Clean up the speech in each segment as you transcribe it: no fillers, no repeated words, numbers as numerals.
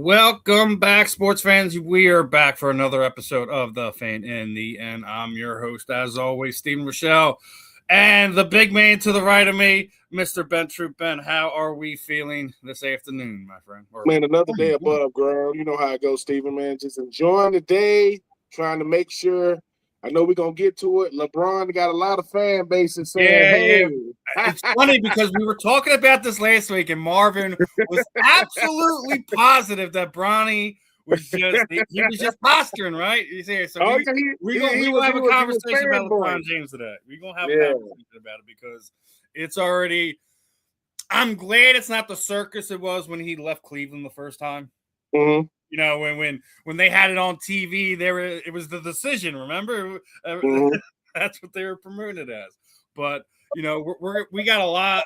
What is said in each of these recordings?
Welcome back, sports fans. We are back for another episode of The Fan in the End. I'm your host, as always, Stephen Rychel, and the big man to the right of me, Mr. Ben Troupe. Ben, how are we feeling this afternoon, my friend? Man, another day above ground. You know how it goes, Stephen, man. Just enjoying the day, trying to make sure. I know we're going to get to it. LeBron got a lot of fan bases saying, hey. It's funny because we were talking about this last week, and Marvin was absolutely positive that Bronny was just posturing, right? You see, so we're going to have a conversation about LeBron James today. We're going to have a conversation about it because it's already – I'm glad it's not the circus it was when he left Cleveland the first time. Mm-hmm. You know, when they had it on TV, it was the decision. Remember, that's what they were promoting it as. But you know, we got a lot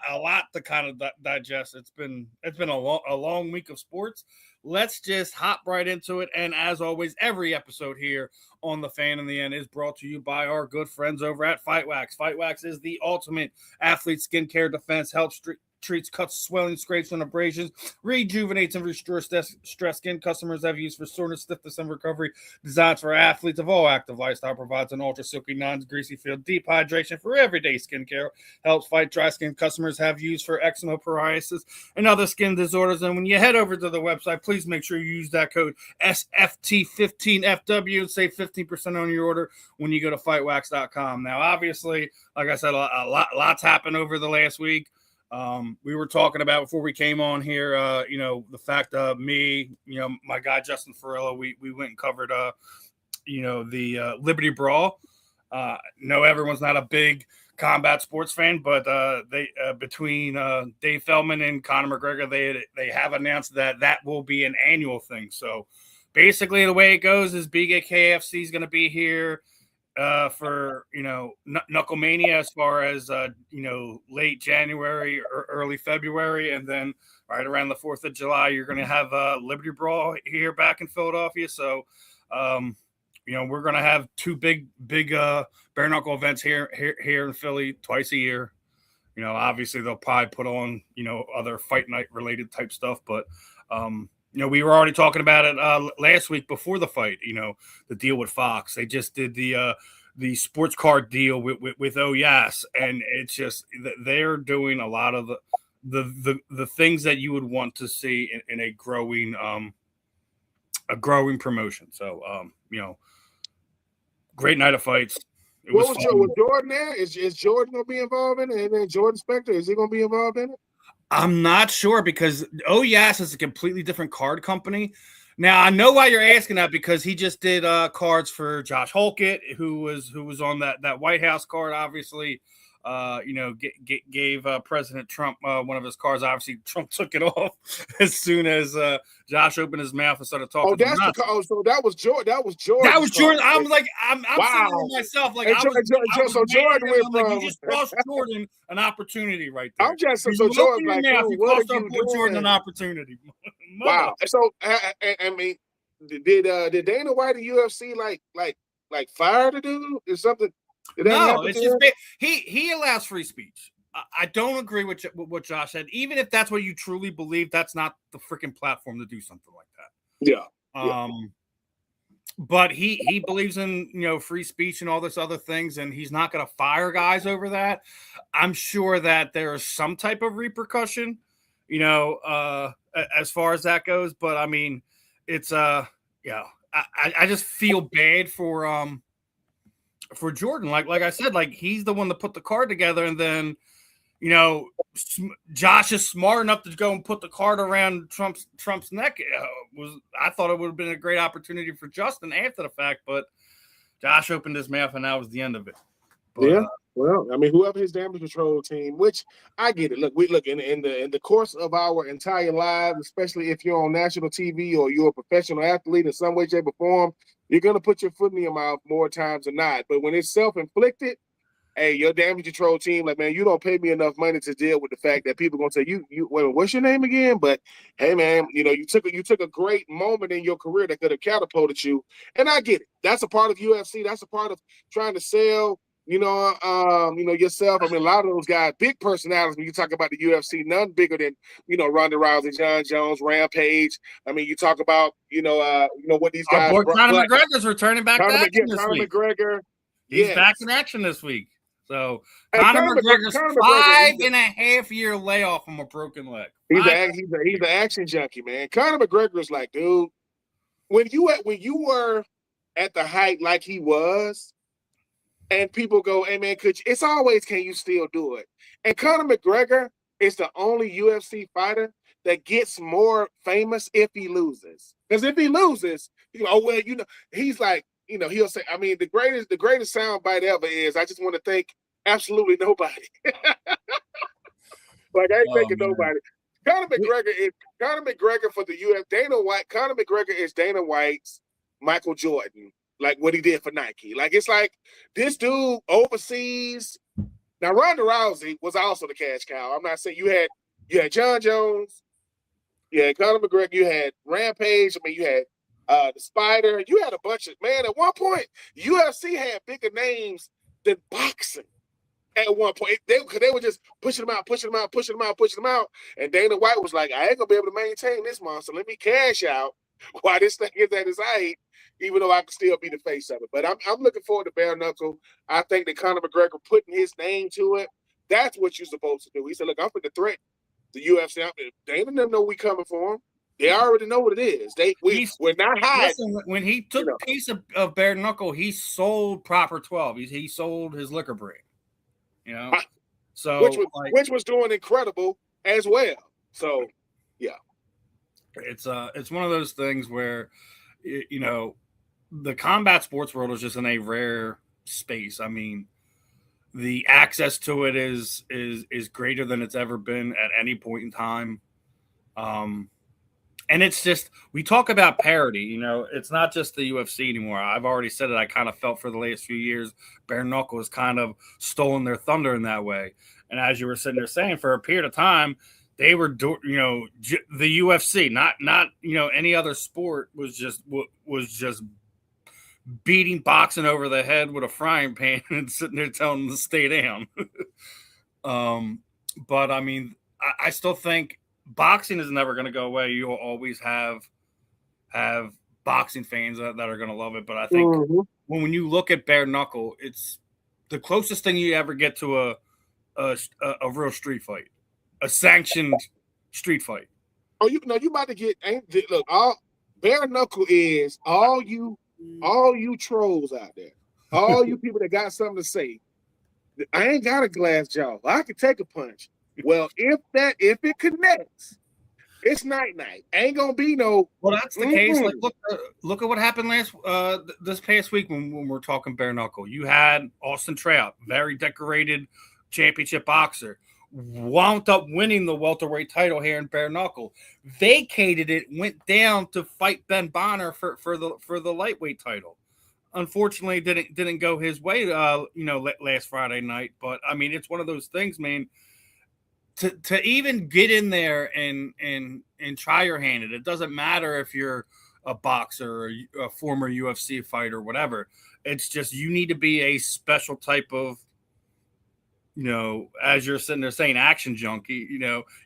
to kind of digest. It's been a long week of sports. Let's just hop right into it. And as always, every episode here on The Fan in the End is brought to you by our good friends over at Fight Wax. Fight Wax is the ultimate athlete skincare defense. Helps treats cuts, swelling, scrapes, and abrasions, rejuvenates and restores stress skin. Customers have used for soreness, stiffness, and recovery. Designed for athletes of all active lifestyle, provides an ultra silky, non-greasy feel, deep hydration for everyday skincare. Helps fight dry skin. Customers have used for eczema, psoriasis, and other skin disorders. And when you head over to the website, please make sure you use that code SFT15FW and save 15% on your order when you go to fightwax.com. Now, obviously, like I said, lots happened over the last week. We were talking about before we came on here, the fact of me, my guy, Justin Ferrella, we went and covered, the Liberty Brawl. No, everyone's not a big combat sports fan, but they between Dave Feldman and Conor McGregor, they have announced that will be an annual thing. So basically the way it goes is BKFC is going to be here for Knucklemania as far as late January or early February, and then right around the 4th of July you're going to have Liberty Brawl here back in Philadelphia. So we're going to have two big bare knuckle events here in Philly twice a year. Obviously they'll probably put on other fight night related type stuff, but we were already talking about it last week before the fight. The deal with Fox. They just did the sports card deal with Oyas, and it's just they're doing a lot of the things that you would want to see in a growing promotion. So great night of fights. Was Jordan there? Is Jordan going to be involved in it? And then Jordan Spector, is he going to be involved in it? I'm not sure because Oyas is a completely different card company. Now I know why you're asking that because he just did cards for Josh Holkett, who was on that White House card. Obviously, gave President Trump one of his cards. Obviously, Trump took it off as soon as Josh opened his mouth and started talking. So that was Jordan. That was Jordan. I'm like, I'm wow. Saying to myself, like, Jordan went from. You just cost Jordan an opportunity right there. I'm just so Jordan like, you cost Jordan an opportunity. Wow. So I mean, did Dana White and UFC like fire the dude or something? No, it's just he allows free speech. I don't agree with what Josh said. Even if that's what you truly believe, that's not the freaking platform to do something like that. Yeah. But he believes in free speech and all this other things, and he's not going to fire guys over that. I'm sure that there is some type of repercussion, as far as that goes. But I mean, it's I just feel bad for Jordan. Like I said, like he's the one that put the card together, and then Josh is smart enough to go and put the card around Trump's neck. I thought it would have been a great opportunity for Justin after the fact, but Josh opened his mouth and that was the end of it. But, well, I mean, whoever his damage control team, which I get it. Look, in the course of our entire lives, especially if you're on national TV or you're a professional athlete in some way, shape, or form, you're gonna put your foot in your mouth more times than not. But when it's self-inflicted, hey, your damage control team, like, man, you don't pay me enough money to deal with the fact that people are gonna say, you wait, what's your name again? But hey, man, you took a great moment in your career that could have catapulted you, and I get it. That's a part of UFC. That's a part of trying to sell Yourself. I mean, a lot of those guys, big personalities. When you talk about the UFC, none bigger than Ronda Rousey, John Jones, Rampage. I mean, you talk about what these Our guys. boy Conor McGregor's returning back to action this Conor week. McGregor. He's back in action this week. So Hey, Conor McGregor's Conor 5.5 year layoff from a broken leg. He's an action junkie, man. Conor McGregor is like, dude, when you were at the height like he was, and people go, hey man, it's always, can you still do it? And Conor McGregor is the only UFC fighter that gets more famous if he loses. Because if he loses, he's like, he'll say, I mean, the greatest soundbite ever is, I just want to thank absolutely nobody. Like, I ain't thanking nobody. Conor McGregor for the UFC. Conor McGregor is Dana White's Michael Jordan, like what he did for Nike. Like, it's like this dude overseas. Now, Ronda Rousey was also the cash cow. I'm not saying you had John Jones, you had Conor McGregor, you had Rampage. I mean, you had the Spider. You had a bunch of, man, at one point, UFC had bigger names than boxing. At one point, they were just pushing them out. And Dana White was like, I ain't gonna be able to maintain this monster. Let me cash out while this thing is at its height, even though I can still be the face of it. But I'm looking forward to bare knuckle. I think that Conor McGregor putting his name to it, that's what you're supposed to do. He said, look, I'm going to threaten the UFC. They don't know we coming for him. They already know what it is. We're not hiding. Listen, when he took a piece of bare knuckle, he sold Proper 12. He sold his liquor brand. So which was doing incredible as well. So yeah, it's one of those things where the combat sports world is just in a rare space. I mean, the access to it is greater than it's ever been at any point in time. And it's just, we talk about parity, it's not just the UFC anymore. I've already said it. I kind of felt for the last few years, bare knuckle has kind of stolen their thunder in that way. And as you were sitting there saying, for a period of time, they were, the UFC, not any other sport was just beating boxing over the head with a frying pan and sitting there telling them to stay down. But I mean, I still think boxing is never going to go away. You'll always have boxing fans that are going to love it. But I think when you look at bare knuckle, it's the closest thing you ever get to a real street fight, a sanctioned street fight. Oh, you about to get, look, all bare knuckle is all you trolls out there, all you people that got something to say. I ain't got a glass jaw. I can take a punch. Well, if it connects, it's night. Ain't gonna be no. Well, that's the case. Like, look at what happened this past week when we're talking bare knuckle. You had Austin Trout, very decorated championship boxer, wound up winning the welterweight title here in bare knuckle. Vacated it, went down to fight Ben Bonner for the lightweight title. Unfortunately, didn't go his way. Last Friday night. But I mean, it's one of those things, man. To even get in there and try your hand at it, it doesn't matter if you're a boxer or a former UFC fighter or whatever. It's just you need to be a special type of, as you're sitting there saying, action junkie.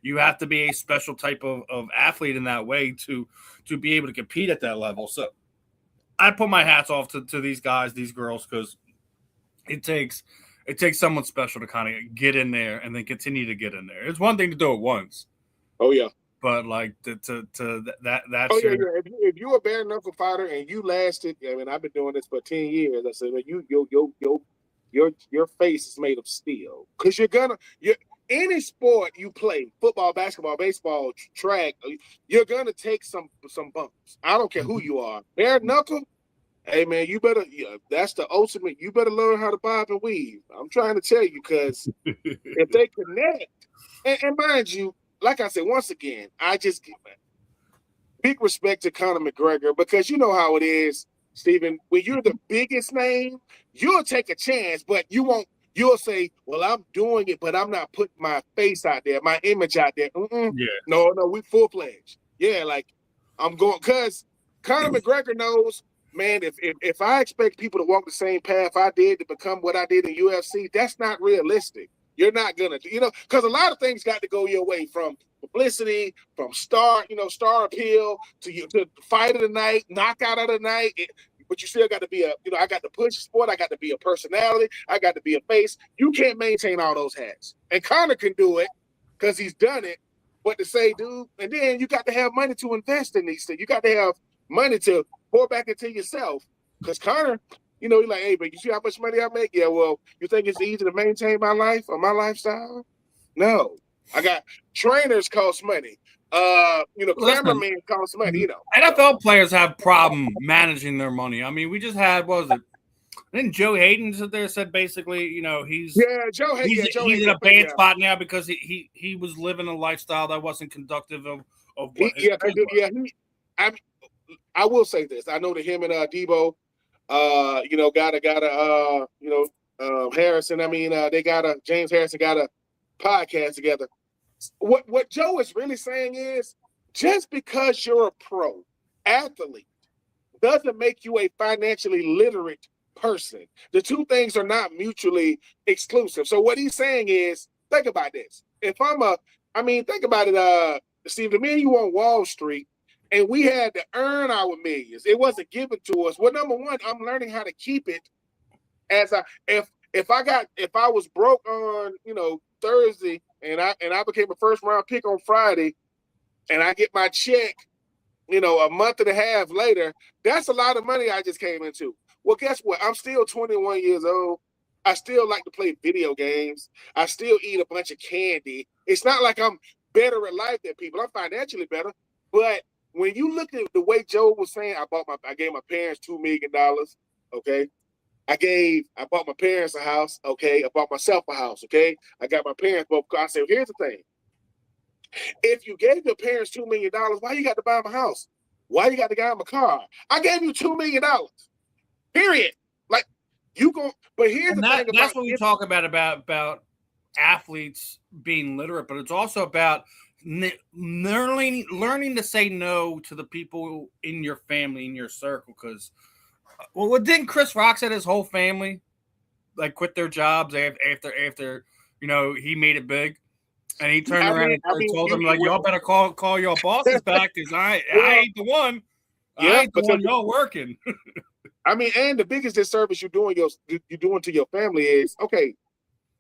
You have to be a special type of athlete in that way to be able to compete at that level. So I put my hats off to these guys, these girls, because it takes someone special to kind of get in there and then continue to get in there. It's one thing to do it once. Oh yeah. But like that's if you're a bare knuckle fighter and you lasted, I mean, I've been doing this for 10 years. I said, your face is made of steel. Because any sport you play, football, basketball, baseball, track, you're gonna take some bumps. I don't care who you are. Bare knuckle. Hey, man, that's the ultimate. You better learn how to bob and weave. I'm trying to tell you, because if they connect, and mind you, like I said, once again, I just give big respect to Conor McGregor, because you know how it is, Stephen. When you're the biggest name, you'll take a chance, but you won't. You'll say, well, I'm doing it, but I'm not putting my face out there, my image out there. Yeah. No, we full-fledged. Yeah, like I'm going, because Conor McGregor knows, man, if I expect people to walk the same path I did to become what I did in UFC, that's not realistic. You're not gonna, because a lot of things got to go your way, from publicity, from star appeal to fight of the night, knockout of the night. But you still got to be I got to push the sport. I got to be a personality. I got to be a face. You can't maintain all those hats. And Conor can do it because he's done it. But to say, dude, and then you got to have money to invest in these things. You got to have money to pour back into yourself. Because Conor, he's like, hey, but you see how much money I make? Yeah, well, you think it's easy to maintain my life or my lifestyle? No. I got trainers cost money. Cameramen cost money, NFL players have problem managing their money. I mean, we just had, what was it? Didn't Joe Hayden sit there said basically, he's in a bad spot now because he was living a lifestyle that wasn't conductive of what I will say this. I know that him and Debo, Harrison. I mean, James Harrison got a podcast together. What Joe is really saying is, just because you're a pro athlete doesn't make you a financially literate person. The two things are not mutually exclusive. So what he's saying is, think about this. Think about it, Steve, me and you on Wall Street, and we had to earn our millions. It wasn't given to us. Well, number one, I'm learning how to keep it. If I was broke on Thursday and I became a first round pick on Friday, and I get my check, a month and a half later, that's a lot of money I just came into. Well, guess what? I'm still 21 years old. I still like to play video games. I still eat a bunch of candy. It's not like I'm better at life than people. I'm financially better. But when you look at the way Joe was saying, I gave my parents $2 million. Okay. I bought my parents a house. Okay. I bought myself a house. Okay. I got my parents both. I said, here's the thing. If you gave your parents $2 million, why you got to buy them a house? Why you got to buy them a car? I gave you $2 million. Period. Like, you go, but here's the thing. That's what we talk about athletes being literate, but it's also about learning to say no to the people in your family, in your circle. Because, didn't Chris Rock said his whole family quit their jobs after he made it big, and he turned around and told them y'all better call your bosses back because I ain't the one. I ain't the one y'all working. And the biggest disservice you're doing to your family is, okay,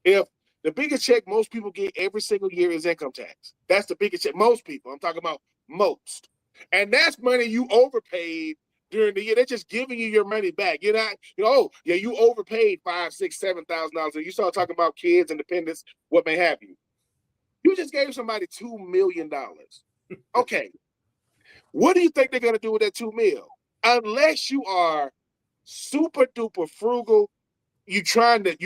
if the biggest check most people get every single year is income tax. That's the biggest check. Most people, I'm talking about most. And that's money you overpaid during the year. They're just giving you your money back. You're not, you overpaid $5,000, $6,000, $7,000. And you start talking about kids and dependents, what may have you. You just gave somebody $2 million. Okay. What do you think they're going to do with that $2 million? Unless you are super duper frugal, you trying to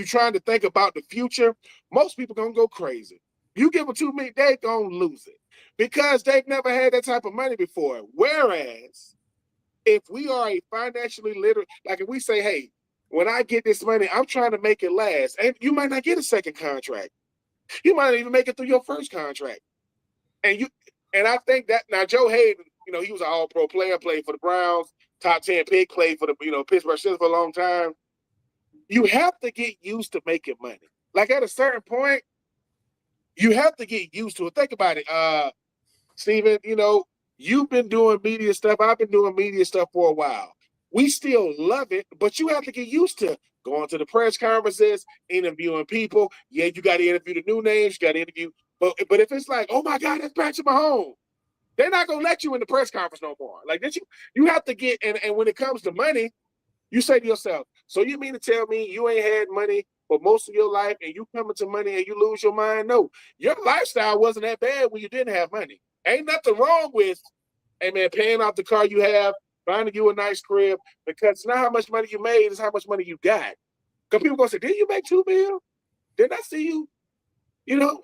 think about the future, most people gonna go crazy. You give them $2 million, they gonna lose it because they've never had that type of money before. Whereas if we are a financially literate, like if we say, hey, when I get this money, I'm trying to make it last, and you might not get a second contract. You might not even make it through your first contract. And I think that now Joe Hayden, he was an all-pro player, played for the Browns, top 10 pick, played for the Pittsburgh Steelers for a long time. You have to get used to making money. Like at a certain point, you have to get used to it. Think about it, Steven. You've been doing media stuff. I've been doing media stuff for a while. We still love it, but you have to get used to going to the press conferences, interviewing people. Yeah, you got to interview the new names. You got to interview. But if it's like, oh my God, that's Patrick Mahomes, they're not gonna let you in the press conference no more. Like that, you have to get. And when it comes to money, you say to yourself, so you mean to tell me you ain't had money for most of your life and you come into money and you lose your mind? No, your lifestyle wasn't that bad when you didn't have money. Ain't nothing wrong with, hey man, paying off the car you have, finding you a nice crib, because it's not how much money you made, it's how much money you got. Because people gonna say, didn't you make $2 million? Didn't I see you,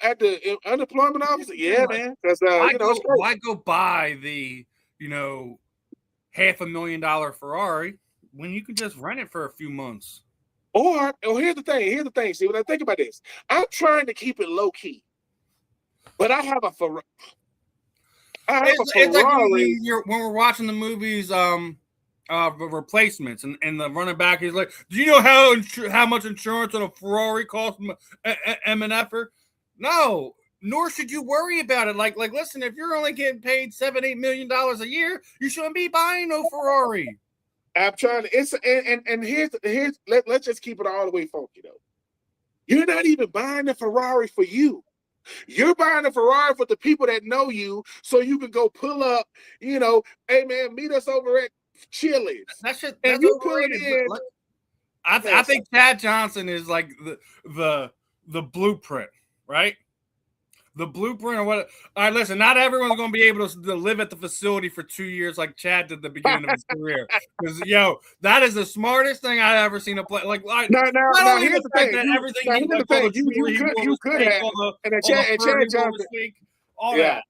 at the unemployment office? Yeah, man. Because why go buy the, $500,000 Ferrari when you can just rent it for a few months? Or here's the thing. See, when I think about this, I'm trying to keep it low key, but I have a Ferrari. It's like when we're watching the movies, replacements, and the running back is like, do you know how much insurance on a Ferrari costs an effort? No, nor should you worry about it. Like, listen, if you're only getting paid $7-8 million a year, you shouldn't be buying no Ferrari. I'm trying to. And here's let's just keep it all the way funky though. You're not even buying the Ferrari for you. You're buying a Ferrari for the people that know you, so you can go pull up. Hey man, meet us over at Chili's. That's you pull it in. I think Chad Johnson is like the blueprint, right? The blueprint or what? All right, listen, not everyone's going to be able to live at the facility for 2 years like Chad did at the beginning of his career. Because, that is the smartest thing I've ever seen a play. Like, now, here's the thing. You could have. And Chad Johnson. All that.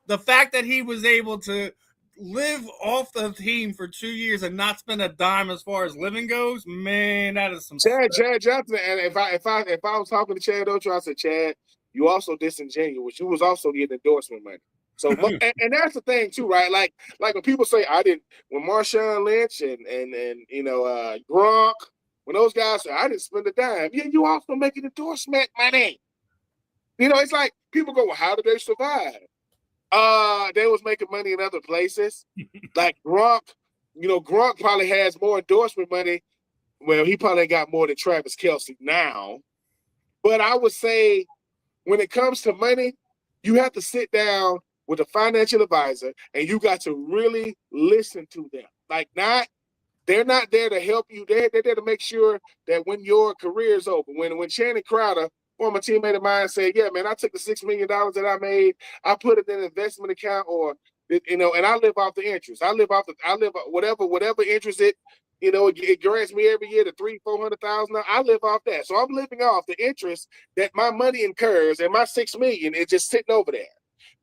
The fact that he was able to live off the team for 2 years and not spend a dime as far as living goes, man, that is some Chad Johnson. And if I was talking to Chad Ocho, I said, Chad, you also disingenuous. You was also getting endorsement money. So, and that's the thing too, right? Like when people say when Marshawn Lynch and Gronk, when those guys say I didn't spend a dime, you also making endorsement money. It's like people go, well, how did they survive? They was making money in other places. Like Gronk, Gronk probably has more endorsement money. Well, he probably got more than Travis Kelce now. But I would say, when it comes to money, you have to sit down with a financial advisor and you got to really listen to them. Like, they're not there to help you. They're there to make sure that when your career is over, when Shannon Crowder, former teammate of mine, said, yeah, man, I took the $6 million that I made, I put it in an investment account, or, and I live off the interest. I live whatever interest it grants me every year, the $300,000-$400,000. I live off that. So I'm living off the interest that my money incurs, and my $6 million is just sitting over there.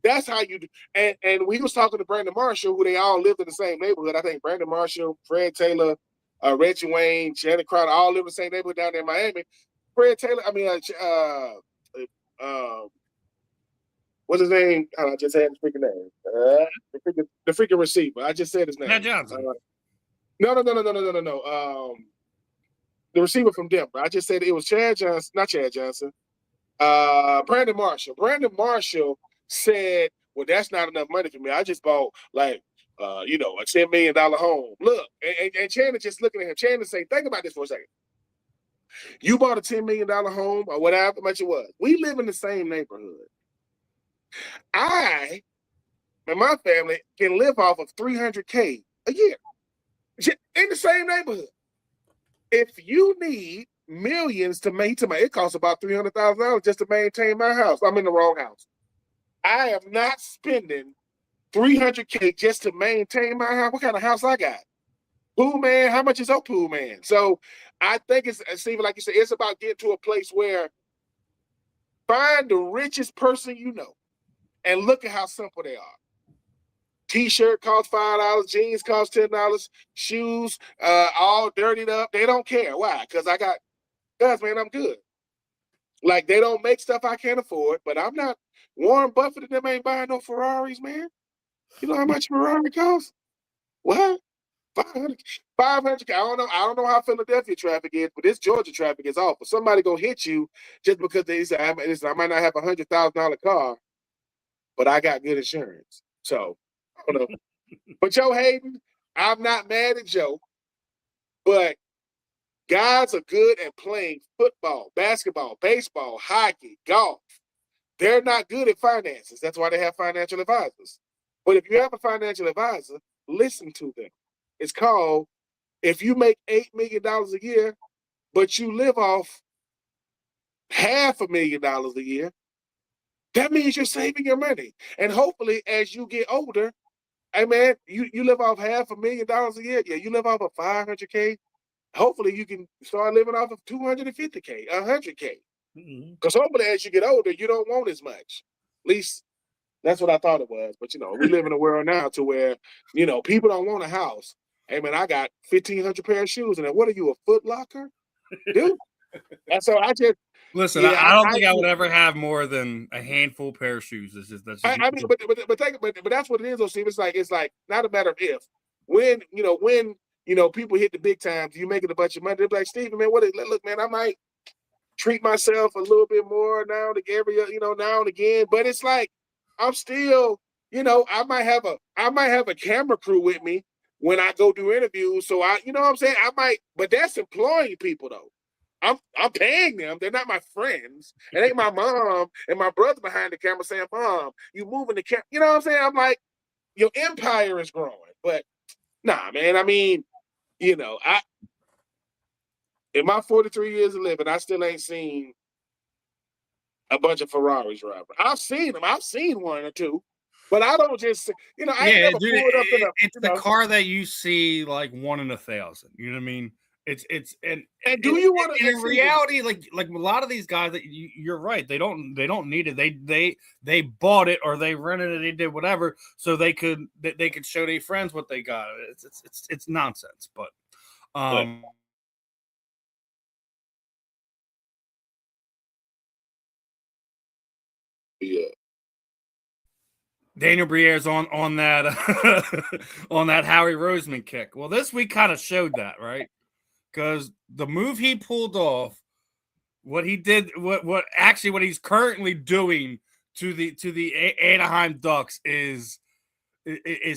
That's how you do. And we was talking to Brandon Marshall, who they all lived in the same neighborhood. I think Brandon Marshall, Fred Taylor, Reggie Wayne, Shannon Crowder, all live in the same neighborhood down there in Miami. Fred Taylor, what's his name? I just had his freaking name. The freaking receiver. I just said his name. Chad Johnson. No. The receiver from Denver. I just said it was Chad Johnson, not Chad Johnson. Brandon Marshall. Brandon Marshall said, well, that's not enough money for me. I just bought a $10 million home. Look, and Chandler just looking at him. Chandler say, think about this for a second. You bought a $10 million home or whatever much it was. We live in the same neighborhood. I and my family can live off of $300K a year in the same neighborhood. If you need millions to maintain, it costs about $300,000 just to maintain my house. I'm in the wrong house. I am not spending $300K just to maintain my house. What kind of house I got? Pool man, how much is your pool man? So I think it's, Stephen, like you said, it's about getting to a place where find the richest person you know and look at how simple they are. T-shirt costs $5, jeans cost $10, shoes all dirtied up. They don't care. Why? Because man, I'm good. Like, they don't make stuff I can't afford, but I'm not. Warren Buffett and them ain't buying no Ferraris, man. You know how much Ferrari costs? What? 500. I don't know how Philadelphia traffic is, but this Georgia traffic is awful. Somebody gonna hit you just because they say I might not have $100,000 car, but I got good insurance. So I don't know. But Joe Hayden, I'm not mad at Joe, but guys are good at playing football, basketball, baseball, hockey, golf. They're not good at finances. That's why they have financial advisors. But if you have a financial advisor, listen to them. It's called, if you make $8 million a year, but you live off $500,000 a year, that means you're saving your money. And hopefully, as you get older, hey man, you live off $500,000 a year. Yeah, you live off of $500K. Hopefully, you can start living off of $250K, $100K. Because hopefully, as you get older, you don't want as much. At least that's what I thought it was. But we live in a world now to where people don't want a house. Hey man, I got 1,500 pair of shoes, and what are you, a Foot Locker, dude? And so I just listen. Yeah, I don't think I would ever have more than a handful of pair of shoes. But that's what it is, though, Steve. It's like not a matter of if. When people hit the big times. You making a bunch of money. They're like, Steven, man, look, man, I might treat myself a little bit more now and again. But it's like I'm still, I might have a camera crew with me when I go do interviews. So you know what I'm saying? I might, but that's employing people though. I'm paying them. They're not my friends. It ain't my mom and my brother behind the camera saying, Mom, you moving the camera. You know what I'm saying? I'm like, your empire is growing. But nah, man, I mean, in my 43 years of living, I still ain't seen a bunch of Ferraris driving. I've seen them. I've seen one or two. But I don't just, I ain't never pulled up in a. It's the car that you see like 1 in 1,000. You know what I mean? And do you want to? In reality, like a lot of these guys that you're right, they don't need it. They bought it or they rented it. They did whatever so they could show their friends what they got. It's nonsense. But yeah. Daniel Briere's on that on that Howie Roseman kick. Well, this week kind of showed that, right? Because the move he pulled off, what he did, what he's currently doing to the Anaheim Ducks is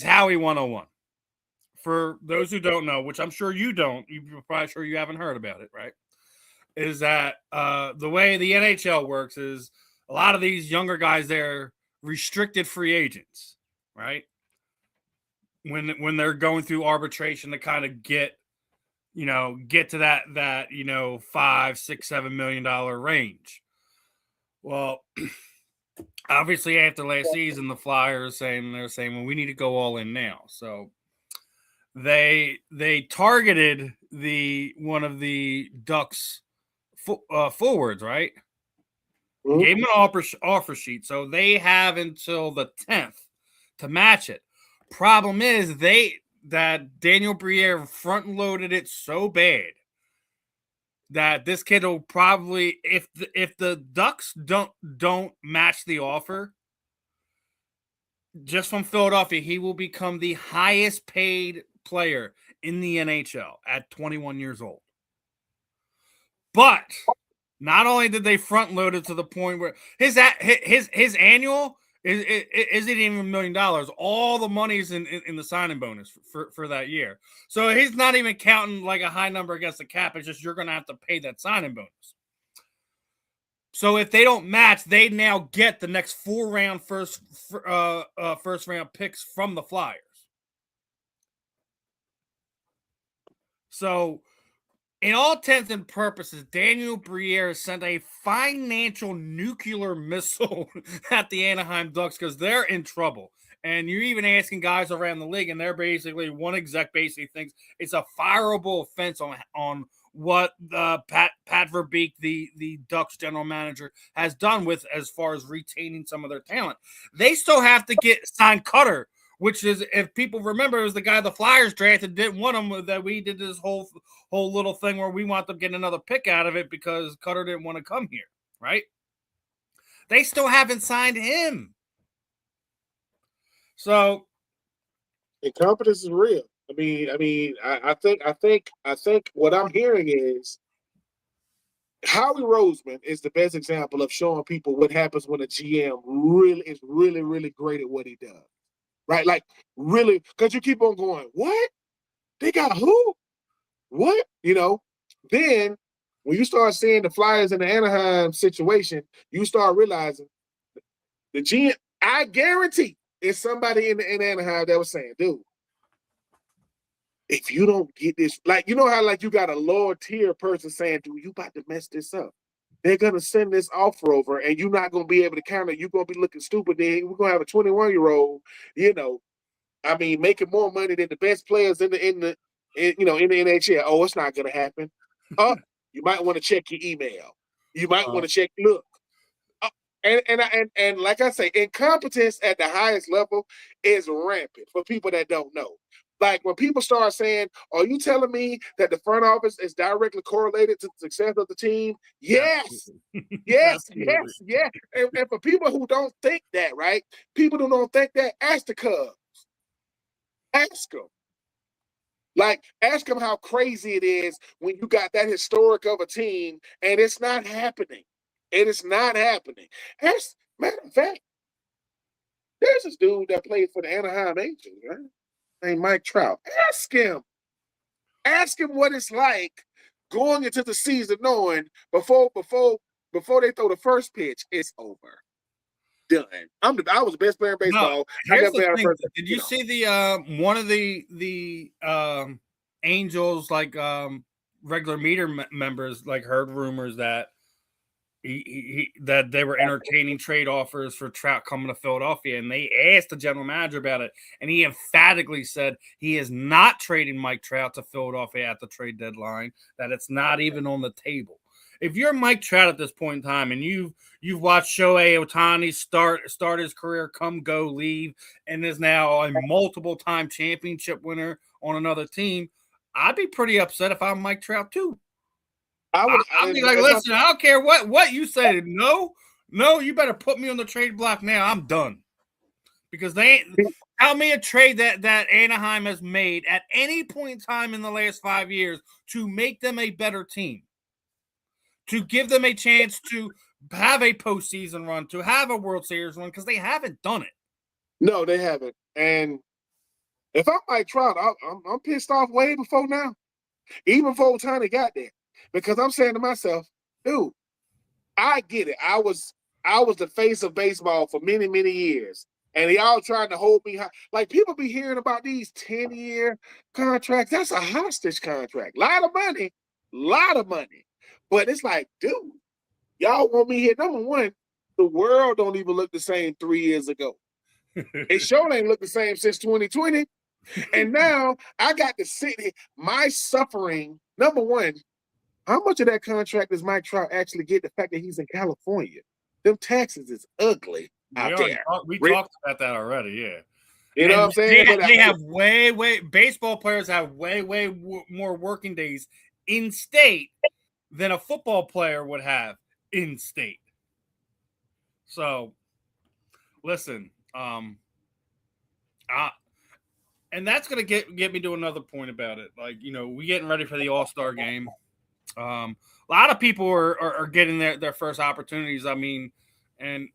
Howie 101. For those who don't know, which I'm sure you don't, you're probably sure you haven't heard about it, right? Is that the way the NHL works is a lot of these younger guys, they're restricted free agents, right? When they're going through arbitration to kind of get to that $5, $6, $7 million range. Well, obviously after last season, the Flyers they're saying, well, we need to go all in now. So they targeted one of the Ducks forwards, right? Mm-hmm. Gave him an offer sheet. So they have until the 10th to match it. Problem is that Daniel Briere front loaded it so bad that this kid will probably, if the Ducks don't match the offer, just from Philadelphia, he will become the highest paid player in the NHL at 21 years old. But not only did they front load it to the point where his annual isn't even $1 million. All the money's in the signing bonus for that year. So he's not even counting like a high number against the cap. It's just you're going to have to pay that signing bonus. So if they don't match, they now get the next 4 first round picks from the Flyers. So in all intents and purposes, Daniel Briere sent a financial nuclear missile at the Anaheim Ducks because they're in trouble. And you're even asking guys around the league, and they're basically, one exec basically thinks it's a fireable offense on what Pat Verbeek, the Ducks general manager, has done with as far as retaining some of their talent. They still have to sign Cutter, which is, if people remember, it was the guy the Flyers drafted, didn't want him, that we did this whole little thing where we want them getting another pick out of it because Cutter didn't want to come here, right? They still haven't signed him. So incompetence is real. I think what I'm hearing is Howie Roseman is the best example of showing people what happens when a GM is really, really great at what he does. Right? Like, really, because you keep on going, what? They got who? What? Then when you start seeing the Flyers in the Anaheim situation, you start realizing the GM, I guarantee, is somebody in Anaheim that was saying, dude, if you don't get this, like, you know how, like, you got a lower tier person saying, dude, you about to mess this up. They're going to send this offer over, and you're not going to be able to counter. You're going to be looking stupid. Then we're going to have a 21-year-old, making more money than the best players in the NHL. Oh, it's not going to happen. You might want to check your email. You might want to check. Look, and like I say, incompetence at the highest level is rampant for people that don't know. Like, when people start saying, "Are you telling me that the front office is directly correlated to the success of the team?" Yes, yes. And for people who don't think that, right? People who don't think that, ask the Cubs. Ask them. Like, ask him how crazy it is when you got that historic of a team and it's not happening. It is not happening. As matter of fact, there's this dude that played for the Anaheim Angels, right? Named Mike Trout. Ask him. Ask him what it's like going into the season knowing before they throw the first pitch, it's over. Done. I was the best player in baseball. No, here's the thing. Did you see the one of the Angels regular meter members heard rumors that that they were entertaining trade offers for Trout coming to Philadelphia, and they asked the general manager about it, and he emphatically said he is not trading Mike Trout to Philadelphia at the trade deadline, that it's not even on the table. If you're Mike Trout at this point in time and you've watched Shohei Ohtani start his career, come, go, leave, and is now a multiple-time championship winner on another team, I'd be pretty upset if I'm Mike Trout too. I'd be like, listen, I don't care what you say. No, you better put me on the trade block now. I'm done. Because they ain't tell me a trade that Anaheim has made at any point in time in the last 5 years to make them a better team, to give them a chance to have a postseason run, to have a World Series run, because they haven't done it. No, they haven't. And if I'm Mike Trout, I'm pissed off way before now, even before Ohtani got there. Because I'm saying to myself, dude, I get it. I was the face of baseball for many, many years. And y'all trying to hold me high. Like, people be hearing about these 10-year contracts. That's a hostage contract. Lot of money. But it's like, dude, y'all want me here. Number one, the world don't even look the same 3 years ago. It sure ain't look the same since 2020. And now I got to sit here. My suffering, number one, how much of that contract does Mike Trout actually get? The fact that he's in California, them taxes is ugly out there. We talked about that already, yeah. You know what I'm saying? They have way baseball players have way more working days in state than a football player would have in state. So, listen, and that's gonna get me to another point about it. We getting ready for the All-Star game. A lot of people are getting their first opportunities. I mean, and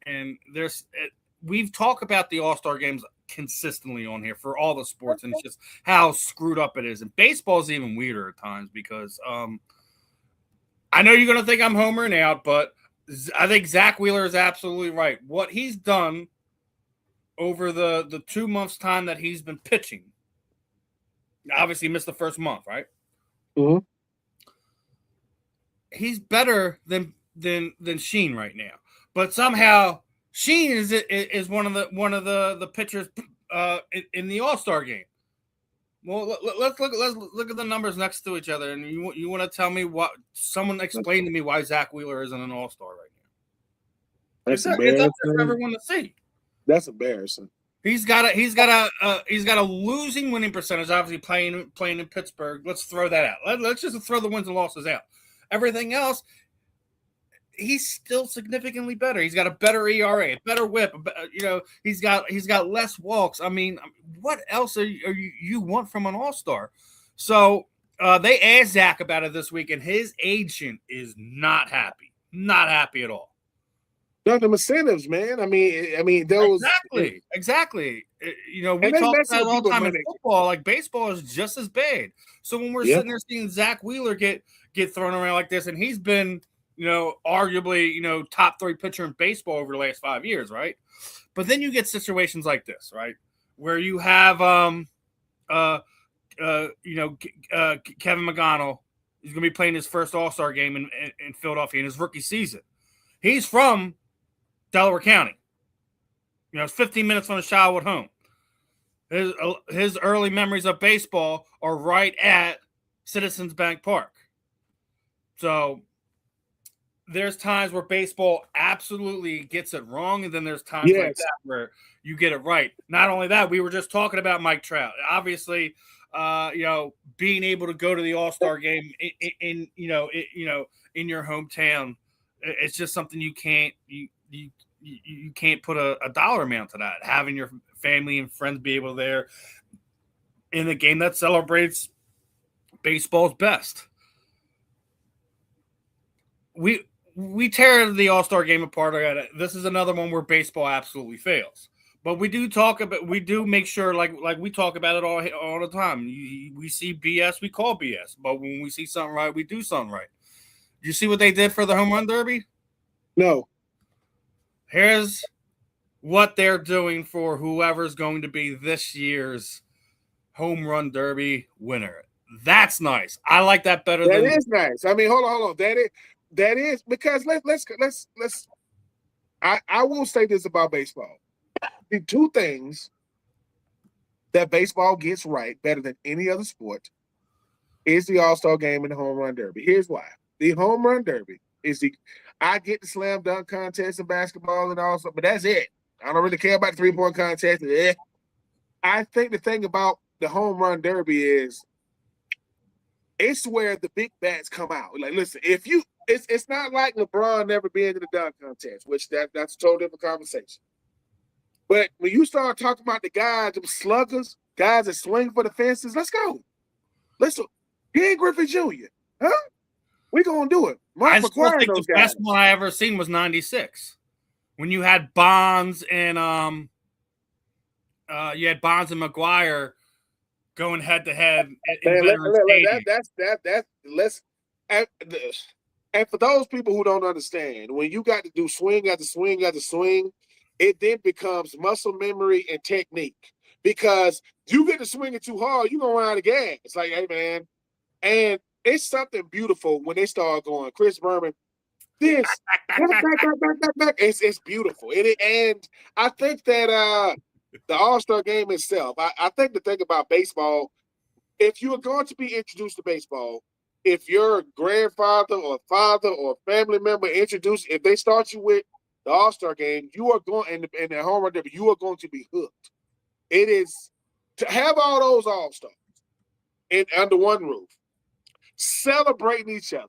we've talked about the All-Star games consistently on here for all the sports, and it's just how screwed up it is. And baseball is even weirder at times because I know you're going to think I'm homering out, but I think Zach Wheeler is absolutely right. What he's done over the 2 months' time that he's been pitching, obviously missed the first month, right? Mm-hmm. He's better than Sheen right now, but somehow Sheen is one of the pitchers in the All-Star game. Well, let's look at the numbers next to each other, and you want to tell me what? Someone explain to me why Zach Wheeler isn't an All-Star right now. It's up for everyone to see. That's embarrassing. He's got a losing winning percentage. Obviously, playing in Pittsburgh. Let's throw that out. Let's just throw the wins and losses out. Everything else, he's still significantly better. He's got a better ERA, a better WHIP. He's got less walks. I mean, what else you want from an All-Star? So they asked Zach about it this week, and his agent is not happy at all. They're the incentives, man. I mean those exactly. We talk about it all the time in football. Like, baseball is just as bad. So when we're sitting there seeing Zach Wheeler get thrown around like this, and he's been, arguably, top 3 pitcher in baseball over the last 5 years, right? But then you get situations like this, right, where you have Kevin McConnell. He's going to be playing his first All-Star game in Philadelphia in his rookie season. He's from Delaware County. It's 15 minutes from the Charlotte home. His early memories of baseball are right at Citizens Bank Park. So there's times where baseball absolutely gets it wrong, and then there's times like that where you get it right. Not only that, we were just talking about Mike Trout. Obviously, being able to go to the All-Star game in your hometown, it's just something you can't put a dollar amount to that. Having your family and friends be able to there in the game that celebrates baseball's best. We tear the All-Star game apart. This is another one where baseball absolutely fails. But we do make sure, like we talk about it all the time. We see BS, we call BS. But when we see something right, we do something right. You see what they did for the home run derby? No. Here's what they're doing for whoever's going to be this year's home run derby winner. That's nice. I like that better. That is nice. I mean, hold on. That is because let's. I will say this about baseball. The two things that baseball gets right better than any other sport is the All-Star game and the home run derby. Here's why. The home run derby is I get the slam dunk contest in basketball and all, but that's it. I don't really care about the three-point contest. I think the thing about the home run derby is it's where the big bats come out. Like, listen, it's not like LeBron never being in the dunk contest, which that's a totally different conversation. But when you start talking about the guys, them sluggers, guys that swing for the fences, let's go. Ken Griffey Jr., huh? We're going to do it. I still think the best one I ever seen was 96. When you had Bonds and McGuire going head to head. And for those people who don't understand, when you got to do swing after swing after swing, it then becomes muscle memory and technique. Because you get to swing it too hard, you're going to run out of gas. It's like, hey, man. And it's something beautiful when they start going, Chris Berman, this, back. It's beautiful. And I think that the All-Star game itself, I think the thing about baseball, if you are going to be introduced to baseball, if your grandfather or father or family member if they start you with the All-Star game, you are going, and the home run derby, you are going to be hooked. It is to have all those All-Stars under one roof, celebrating each other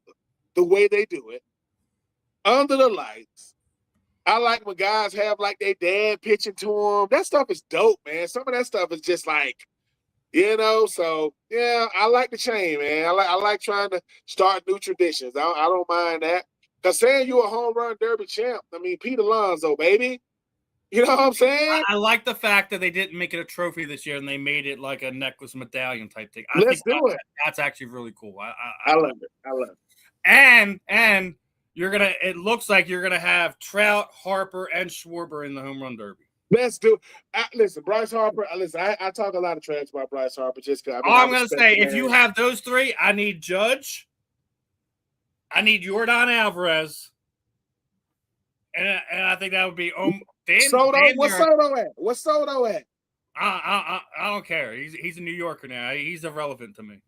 the way they do it, under the lights. I like when guys have like their dad pitching to them. That stuff is dope, man. Some of that stuff is just like, so yeah, I like the chain, man. I like trying to start new traditions. I don't mind that. Because saying you're a home run derby champ, I mean, Pete Alonso, baby. You know what I'm saying? I like the fact that they didn't make it a trophy this year and they made it like a necklace medallion type thing. Let's do it. That's actually really cool. I love it. I love it. And it looks like you're gonna have Trout, Harper, and Schwarber in the home run derby. Let's do it. Listen, Bryce Harper. Listen, I talk a lot of trash about Bryce Harper just because. I'm gonna say, if you have those three, I need Judge, I need Yordan Alvarez, and I think that would be Soto. What's Soto at? What's Soto at? I don't care. He's a New Yorker now. He's irrelevant to me.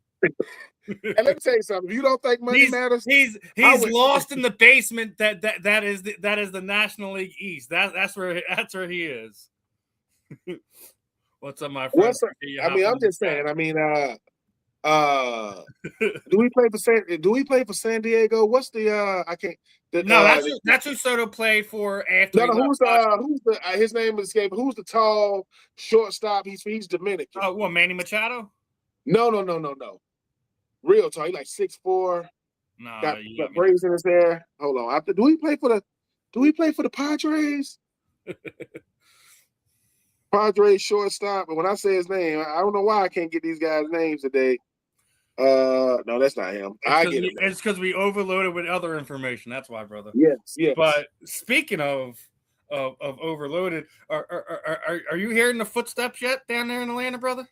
And let me tell you something. If you don't think money matters, he's lost in the basement. That is the National League East. That's where he is. What's up, my friend? I'm just saying. I mean, do we play for San Diego? What's the I can't. That's who Soto played for after. No, who's his name is escaping. Who's the tall shortstop? He's Dominican. Oh, what, Manny Machado? No. Real tall. He's like 6'4". No, got braids in his hair. Hold on. Do we play for the Padres? Padres shortstop. But when I say his name, I don't know why I can't get these guys' names today. No, that's not him. It's because we overloaded with other information. That's why, brother. Yes. But speaking of overloaded, are you hearing the footsteps yet down there in Atlanta, brother?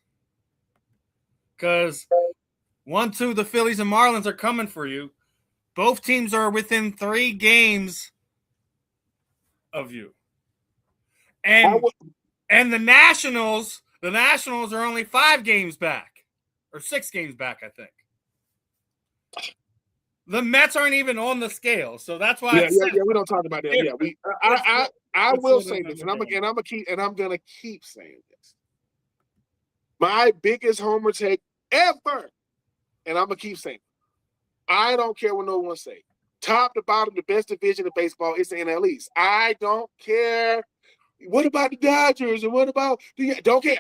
Because 1-2, the Phillies and Marlins are coming for you. Both teams are within 3 games of you. And the Nationals are only 5 games back. Or 6 games back, I think. The Mets aren't even on the scale, so that's why. Yeah. We don't talk about that. Yeah, I will say this, and I'm gonna keep saying this. My biggest homer take ever, and I'm gonna keep saying it. I don't care what no one say. Top to bottom, the best division of baseball is the NL East. I don't care. What about the Dodgers and what about don't care.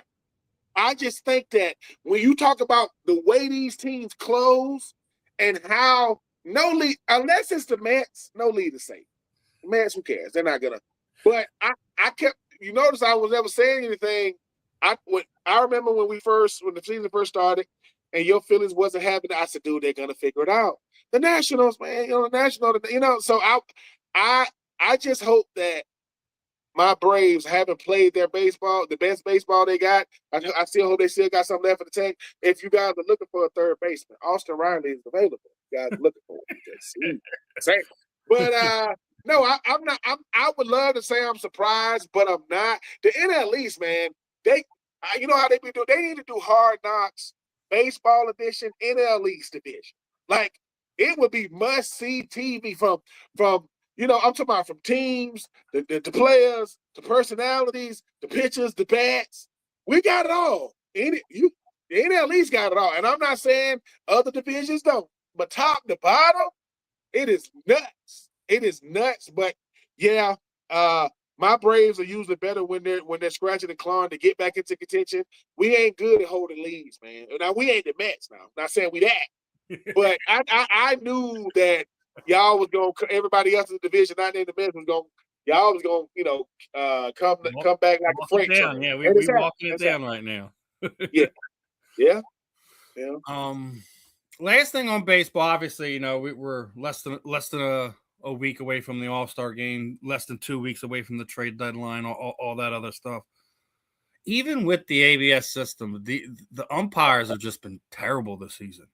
I just think that when you talk about the way these teams close and how no lead, unless it's the Mets, no lead is safe. The Mets, who cares? They're not gonna. But I kept. You notice I was never saying anything. I remember when the season first started, and your feelings wasn't happening. I said, dude, they're gonna figure it out. The Nationals, man, the Nationals, So I just hope that my Braves haven't played their baseball, the best baseball they got. I still hope they still got something left for the tank. If you guys are looking for a third baseman, Austin Riley is available. You guys are looking for it. Same. But no, I'm not. I would love to say I'm surprised, but I'm not. The NL East, man, you know how they be doing. They need to do Hard Knocks baseball edition, NL East division. Like it would be must see TV from I'm talking about from teams, the players, the personalities, the pitchers, the bats. We got it all. The NL East got it all. And I'm not saying other divisions don't. But top to bottom, it is nuts. It is nuts. But yeah, my Braves are usually better when they're scratching and clawing to get back into contention. We ain't good at holding leads, man. Now we ain't the Mets now. Not saying we that. But I knew that y'all was going. Everybody else in the division, not in the Mets, was going. Y'all was going. Come back like a freight train. Yeah, we walking it down right now. Yeah. Last thing on baseball, obviously, we're less than a week away from the All-Star game, less than 2 weeks away from the trade deadline, all that other stuff. Even with the ABS system, the umpires have just been terrible this season.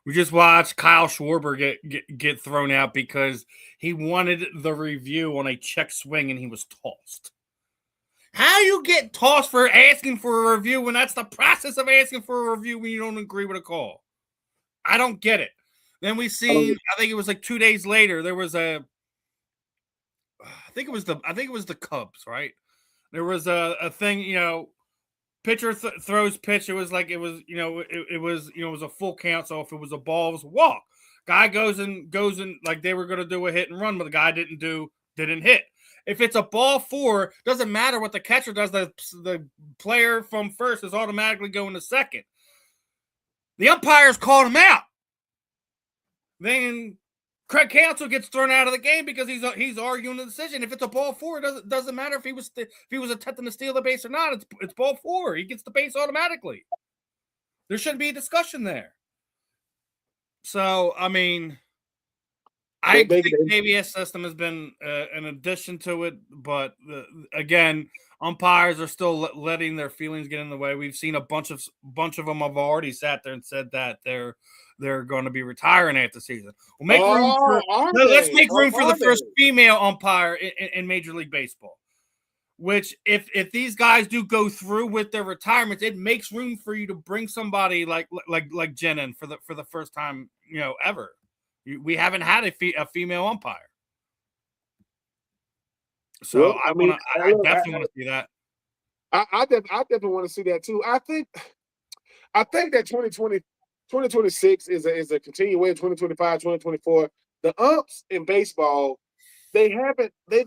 We just watched Kyle Schwarber get thrown out because he wanted the review on a check swing and he was tossed. How you get tossed for asking for a review when that's the process of asking for a review when you don't agree with a call? I don't get it. Then we see, I think it was like 2 days later, there was I think it was the Cubs, right? There was a thing, pitcher throws pitch. It was a full count. So if it was a ball, it was a walk. Guy goes and like they were going to do a hit and run, but the guy didn't hit. If it's a ball 4, doesn't matter what the catcher does. The player from first is automatically going to second. The umpires called him out. Then Craig Counsell gets thrown out of the game because he's arguing the decision. If it's a ball 4, it doesn't matter if he was attempting to steal the base or not. It's ball 4. He gets the base automatically. There shouldn't be a discussion there. So I mean, I think the ABS system has been an addition to it, but again, umpires are still letting their feelings get in the way. We've seen a bunch of them have already sat there and said that they're going to be retiring after the season. Let's make room for the first female umpire in Major League Baseball. Which, if these guys do go through with their retirements, it makes room for you to bring somebody like Jen in for the first time ever. We haven't had a female umpire, so I definitely want to see that. I definitely want to see that too. I think that 2026 is a continuation. 2025, 2024. The umps in baseball, they've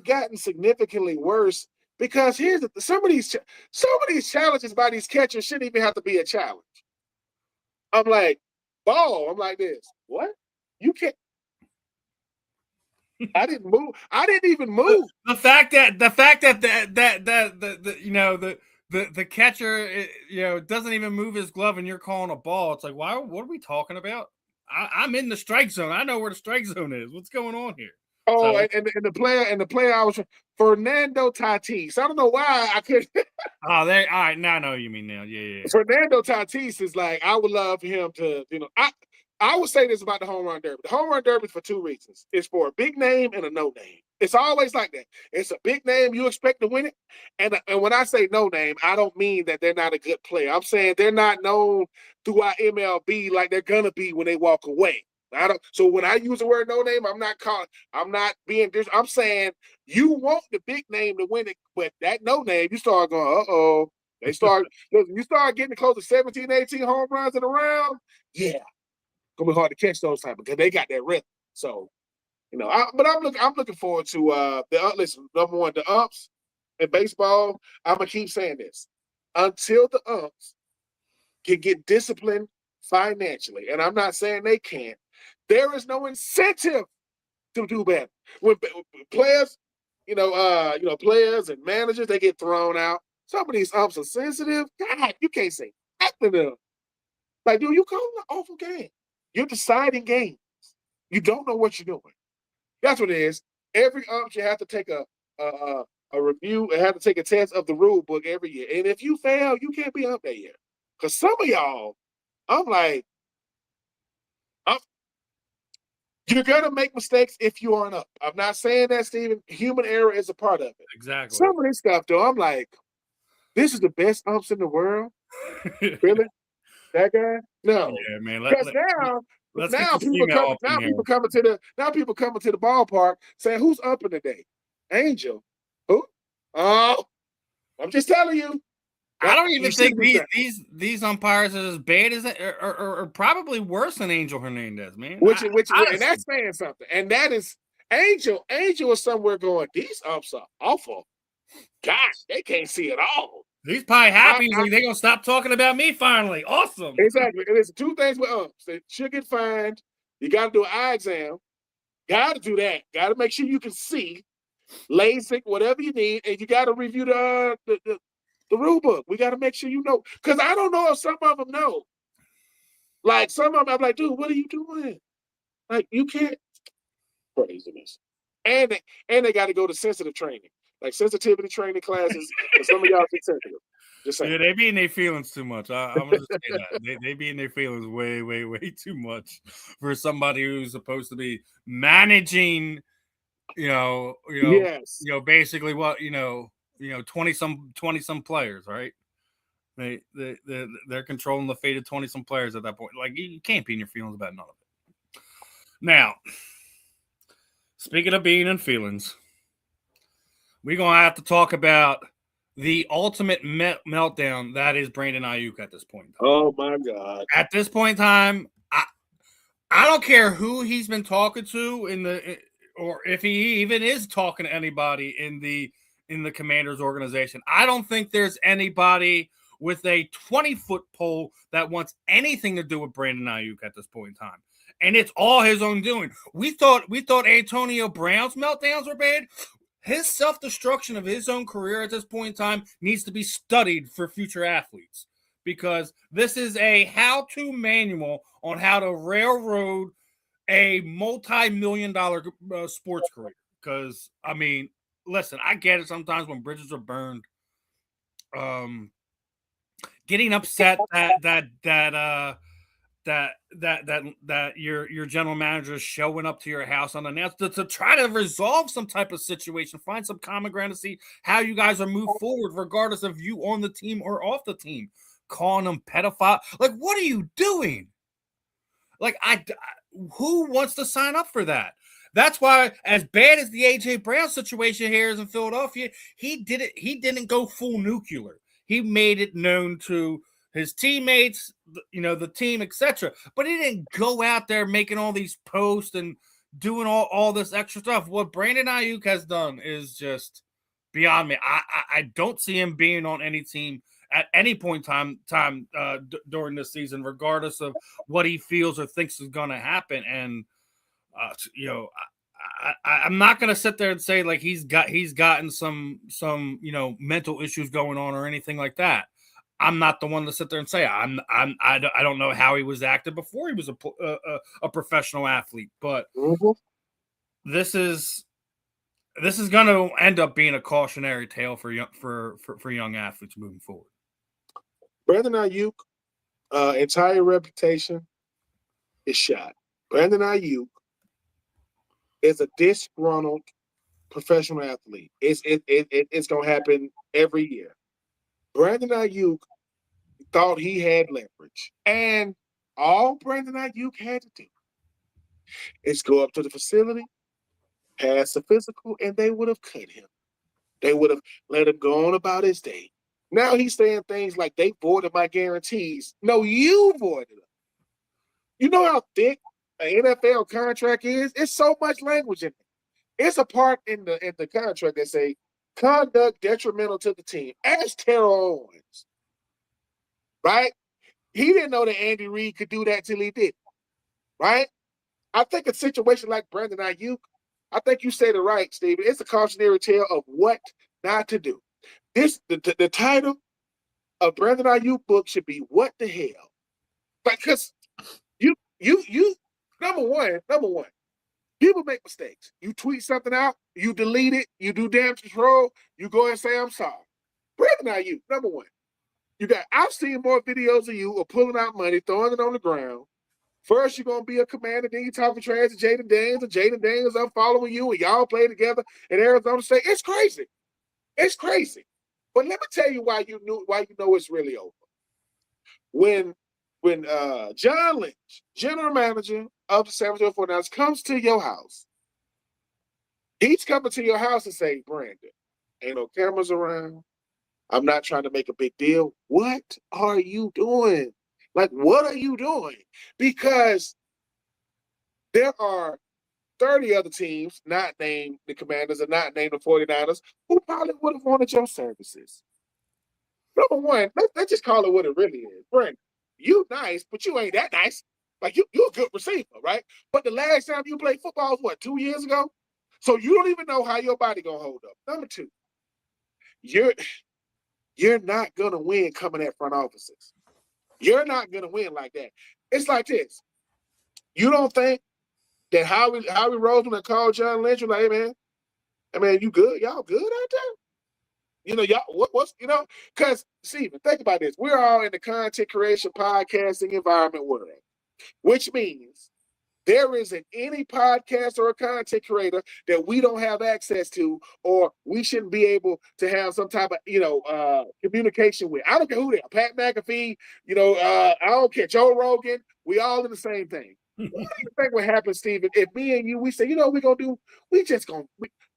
gotten significantly worse because some of these challenges by these catchers shouldn't even have to be a challenge. I'm like, ball. I'm like this. What? You can't. I didn't move. I didn't even move. The fact that the catcher doesn't even move his glove and you're calling a ball. It's like, why? What are we talking about? I'm in the strike zone. I know where the strike zone is. What's going on here? Oh, and the player I was Fernando Tatis. I don't know why I couldn't. All right. Now I know what you mean now. Yeah. Fernando Tatis is like, I would love for him to, I would say this about the home run derby. The home run derby is for 2 reasons. It's for a big name and a no name. It's always like that. It's a big name, you expect to win it. And when I say no name, I don't mean that they're not a good player. I'm saying they're not known throughout MLB like they're gonna be when they walk away. So when I use the word no name, I'm not being this. I'm saying you want the big name to win it, but that no name, you start going, uh-oh. You start getting close to 17, 18 home runs in a round. Yeah. Gonna be hard to catch those type because they got that rhythm. So, but I'm looking forward to listen, number one, the umps in baseball. I'm gonna keep saying this until the umps can get disciplined financially, and I'm not saying they can't, there is no incentive to do better. When players, players and managers, they get thrown out. Some of these umps are sensitive. God, you can't say nothing to them. Like, dude, you call an awful game. You're deciding games. You don't know what you're doing. That's what it is. Every ump, you have to take a review and have to take a test of the rule book every year. And if you fail, you can't be up that year. Because some of y'all, I'm like, you're going to make mistakes if you aren't up. I'm not saying that, Steven. Human error is a part of it. Exactly. Some of this stuff, though, I'm like, this is the best umps in the world? Really? That guy? No. Yeah, man. Because now people coming to the ballpark saying, who's upping today? Angel. Who? Oh, I'm just telling you. I don't even think these umpires are as bad as or probably worse than Angel Hernandez, man. And that's saying something. And that is Angel. Angel is somewhere going, these umps are awful. Gosh, they can't see it all. He's probably happy. He's like, they're gonna stop talking about me finally. Awesome. Exactly. And there's two things with umps. They should get fined. You got to do an eye exam. Got to do that. Got to make sure you can see. LASIK, whatever you need, and you got to review the rule book. We got to make sure you know, because I don't know if some of them know. Like some of them, I'm like, dude, what are you doing? Like you can't. Craziness. And they got to go to sensitive training, like sensitivity training classes. And some of y'all get sensitive. Just saying. Yeah, they be in their feelings too much. I'm gonna just say that they be in their feelings way, way, way too much for somebody who's supposed to be managing. Yes. Basically what 20 some players, right? They're controlling the fate of 20 some players at that point. Like you can't be in your feelings about none of it. Now, speaking of being in feelings, we're gonna have to talk about the ultimate meltdown that is Brandon Ayuk at this point. Oh my God! At this point in time, I don't care who he's been talking to or if he even is talking to anybody in the Commanders organization. I don't think there's anybody with a 20-foot pole that wants anything to do with Brandon Ayuk at this point in time. And it's all his own doing. We thought Antonio Brown's meltdowns were bad. His self-destruction of his own career at this point in time needs to be studied for future athletes, because this is a how-to manual on how to railroad a multi-million-dollar sports career. Because I mean, listen, I get it sometimes when bridges are burned. Getting upset that your general manager is showing up to your house unannounced to try to resolve some type of situation, find some common ground to see how you guys are moved forward, regardless of you on the team or off the team. Calling them pedophile, like what are you doing? Like who wants to sign up for that? That's why, as bad as the AJ Brown situation here is in Philadelphia, he didn't go full nuclear. He made it known to his teammates, the team, etc. But he didn't go out there making all these posts and doing all this extra stuff. What Brandon Ayuk has done is just beyond me. I don't see him being on any team at any point in time during this season, regardless of what he feels or thinks is going to happen. And I'm not going to sit there and say like he's gotten some mental issues going on or anything like that. I'm not the one to sit there and say I don't know how he was acting before he was a professional athlete, but this is going to end up being a cautionary tale for young athletes moving forward. Brandon Ayuk, entire reputation is shot. Brandon Ayuk is a disgruntled professional athlete. It's going to happen every year. Brandon Ayuk thought he had leverage. And all Brandon Ayuk had to do is go up to the facility, pass the physical, and they would have cut him. They would have let him go on about his day. Now he's saying things like they voided my guarantees. No, you voided them. You know how thick an NFL contract is? It's so much language in it. It's a part in the contract that say conduct detrimental to the team. Ask Terrell Owens, right? He didn't know that Andy Reid could do that till he did, right? I think a situation like Brandon Ayuk, I think you said it right, Steven. It's a cautionary tale of what not to do. The title of Brandon Ayuk book should be "What the Hell," because you number one, people make mistakes. You tweet something out, you delete it, you do damage control, you go and say I'm sorry. Brandon Ayuk, number one. I've seen more videos of you of pulling out money, throwing it on the ground. First, you're gonna be a commander, then you talking trash to Jaden Daniels, and Jaden Daniels unfollowing you, and y'all play together in Arizona State. It's crazy. It's crazy. But let me tell you why you know it's really over. When John Lynch, general manager of the San Francisco 49ers, comes to your house, he's coming to your house and say, Brandon, ain't no cameras around. I'm not trying to make a big deal. What are you doing? Like, what are you doing? Because there are 30 other teams, not named the Commanders and not named the 49ers, who probably would have wanted your services. Number one, let's just call it what it really is. Brandon, you nice, but you ain't that nice. Like, you're a good receiver, right? But the last time you played football was, what, 2 years ago? So you don't even know how your body going to hold up. Number two, you're not going to win coming at front offices. You're not going to win like that. It's like this. You don't think that Howie Roseman called John Lynch, like, hey, man, you good? Y'all good out there? You know, y'all, what's, because, Steven, think about this. We're all in the content creation, podcasting environment world, which means there isn't any podcast or a content creator that we don't have access to, or we shouldn't be able to have some type of, communication with. I don't care who they are, Pat McAfee, I don't care, Joe Rogan, we all in the same thing. What do you think would happen, Steven, if me and you, we say, what we're going to do?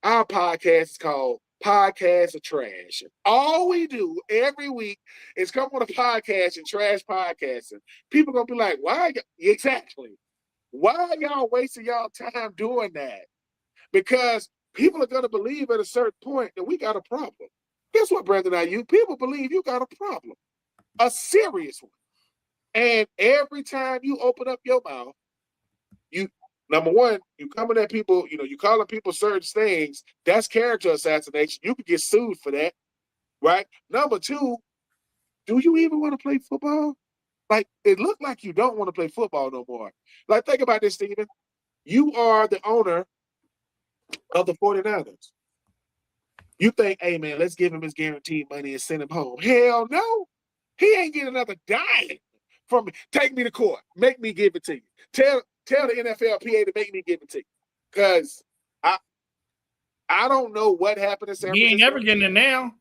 Our podcast is called Podcast of Trash. All we do every week is come on a podcast and trash podcasting. People going to be like, why? Exactly. Why are y'all wasting y'all time doing that? Because people are going to believe at a certain point that we got a problem. Guess what, Brandon Ayuk? People believe you got a problem, a serious one. And every time you open up your mouth, number one, you coming at people, you calling people certain things, that's character assassination. You could get sued for that, right? Number two, do you even want to play football? Like, it looked like you don't want to play football no more. Like, think about this, Steven. You are the owner of the 49ers. You think, hey, man, let's give him his guaranteed money and send him home. Hell no. He ain't getting another dime from me. Take me to court. Make me give it to you. Tell the NFLPA to make me give it to you. Because I don't know what happened in San Francisco. He ain't ever getting it now.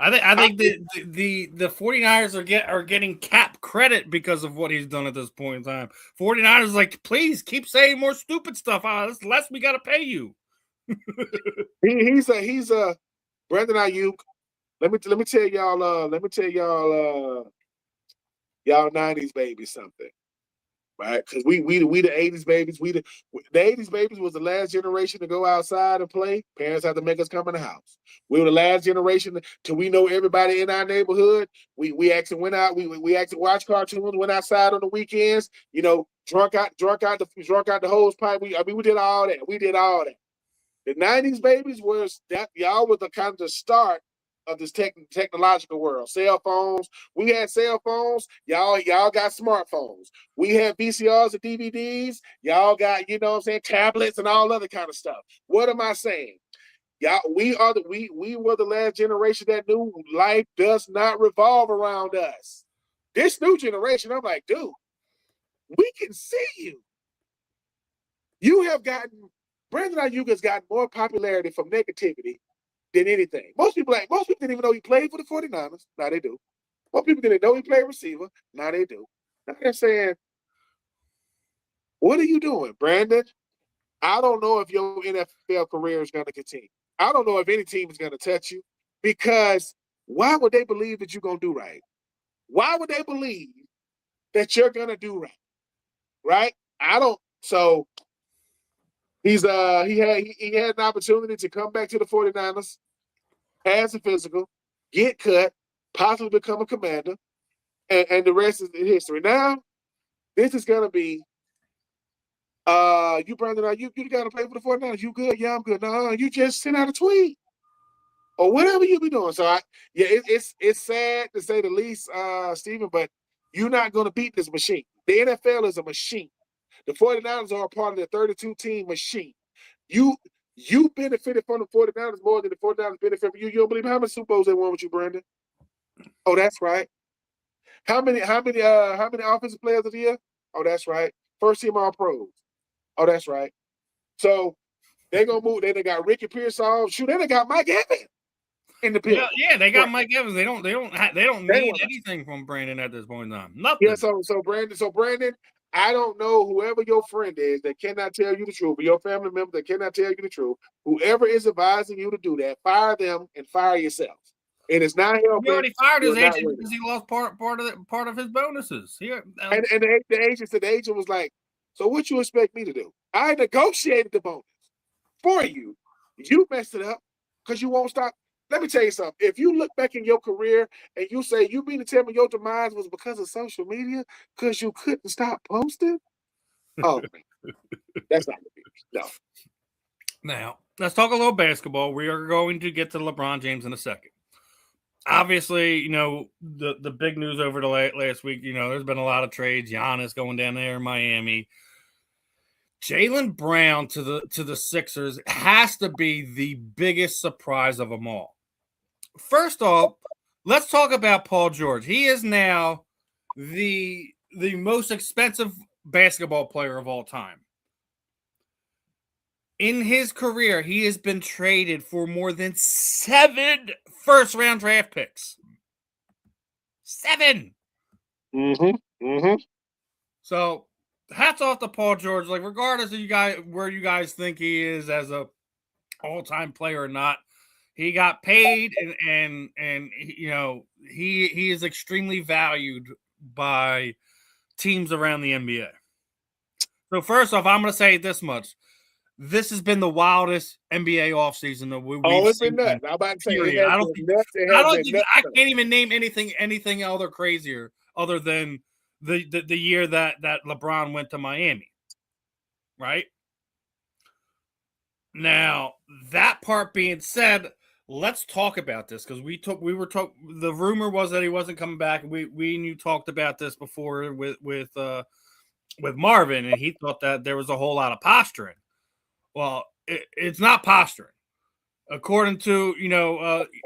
I think the 49ers are getting cap credit because of what he's done at this point in time. 49ers like, please keep saying more stupid stuff. It's less we got to pay you. He's a Brandon Ayuk. Let me tell y'all y'all 90s babies something. Right? Because we the 80s babies. The 80s babies was the last generation to go outside and play. Parents had to make us come in the house. We were the last generation till we know everybody in our neighborhood. We actually went out. We actually watched cartoons. Went outside on the weekends. Drunk out the hose pipe. We did all that. We did all that. The 90s babies was that y'all was the kind of the start of this technological world. Cell phones. We had cell phones. Y'all got smartphones. We had VCRs and DVDs. Y'all got, tablets and all other kind of stuff. What am I saying? Y'all, we were the last generation that knew life does not revolve around us. This new generation, I'm like, dude, we can see you. Brandon Ayuk has gotten more popularity from negativity than anything. Most people didn't even know he played for the 49ers. Now they do. Most people didn't know he played receiver. Now they do. Now they're saying, what are you doing, Brandon? I don't know if your NFL career is going to continue. I don't know if any team is going to touch you, because why would they believe that you're going to do right? Why would they believe that you're going to do right? Right? I don't. So he had an opportunity to come back to the 49ers, pass a physical, get cut, possibly become a commander, and the rest is history. Now, this is gonna be you Brandon, you gotta play for the 49ers. You good? Yeah, I'm good. No, you just sent out a tweet. Or whatever you be doing. So it's sad to say the least, Stephen, but you're not gonna beat this machine. The NFL is a machine. The 49ers are a part of the 32-team machine. You benefited from the 49ers more than the 49ers benefited from you. You don't believe how many Super Bowls they won with you, Brandon? Oh, that's right. How many offensive players of the year? Oh, that's right. First team all pros. Oh, that's right. So they're gonna move. They got Ricky Pearsall. Shoot, they got Mike Evans in the building. Yeah, they got Mike Evans. They don't need anything from Brandon at this point in time. Nothing. Yeah, so Brandon, I don't know whoever your friend is that cannot tell you the truth, or your family member that cannot tell you the truth. Whoever is advising you to do that, fire them and fire yourself. And it's not helping. He already fired his agent because he lost part of his bonuses. Here, and the agent was like, "So what you expect me to do? I negotiated the bonus for you. You messed it up because you won't stop." Let me tell you something. If you look back in your career and you say, you mean to tell me your demise was because of social media, because you couldn't stop posting? Oh, that's not the case. No. Now, let's talk a little basketball. We are going to get to LeBron James in a second. Obviously, the big news over the last week, there's been a lot of trades. Giannis going down there in Miami. Jaylen Brown to the Sixers has to be the biggest surprise of them all. First off, let's talk about Paul George. He is now the most expensive basketball player of all time. In his career, he has been traded for more than 7 first-round draft picks. 7. So, hats off to Paul George. Like, regardless of where you guys think he is as a all-time player or not, he got paid, and he is extremely valued by teams around the NBA. So first off, I'm going to say this much: this has been the wildest NBA offseason that we've seen. It's been nuts. I'm about to say I can't even name anything other crazier other than the year that LeBron went to Miami, right? Now, that part being said, let's talk about this because the rumor was that he wasn't coming back. We and you talked about this before with Marvin, and he thought that there was a whole lot of posturing. Well, it's not posturing. According to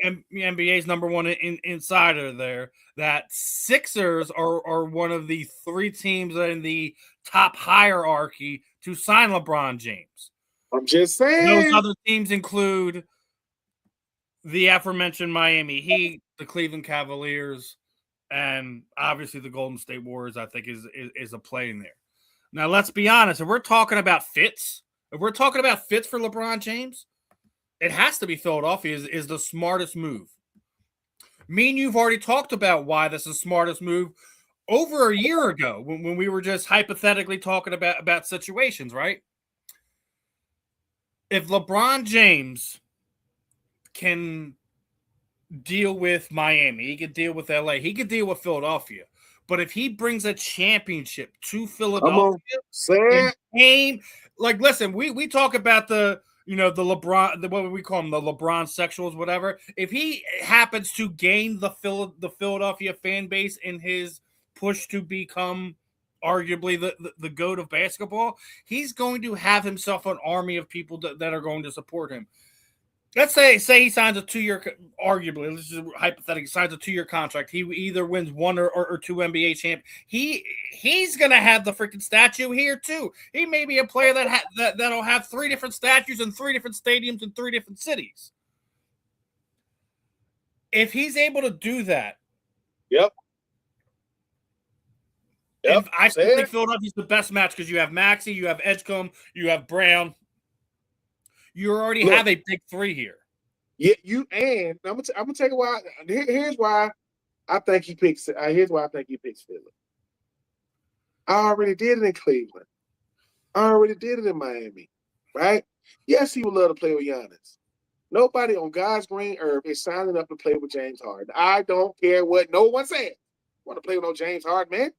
NBA's number one insider there, that Sixers are one of the 3 teams in the top hierarchy to sign LeBron James. I'm just saying. Those other teams include the aforementioned Miami Heat, the Cleveland Cavaliers, and obviously the Golden State Warriors, I think, is a play in there. Now, let's be honest. If we're talking about fits for LeBron James, it has to be Philadelphia is the smartest move. Me and you've already talked about why this is the smartest move over a year ago when we were just hypothetically talking about situations, right? If LeBron James can deal with Miami, he could deal with LA, he could deal with Philadelphia. But if he brings a championship to Philadelphia, listen, we talk about the LeBron, what we call them, the LeBron sexuals, whatever. If he happens to gain the Philadelphia fan base in his push to become arguably the GOAT of basketball, he's going to have himself an army of people that are going to support him. Let's say he signs a 2-year, arguably, let's just hypothetically signs a 2-year contract. He either wins 1 or 2 NBA champ. He's gonna have the freaking statue here too. He may be a player that'll have 3 different statues in 3 different stadiums in 3 different cities. If he's able to do that, I still think Philadelphia's the best match because you have Maxey, you have Edgecombe, you have Brown. You already have a big 3 here. Yeah, I'm gonna tell you why. Here's why I think he picks. Here's why I think he picks Philly. I already did it in Cleveland. I already did it in Miami. Right? Yes, he would love to play with Giannis. Nobody on God's green earth is signing up to play with James Harden. I don't care what no one says. Want to play with no James Harden, man.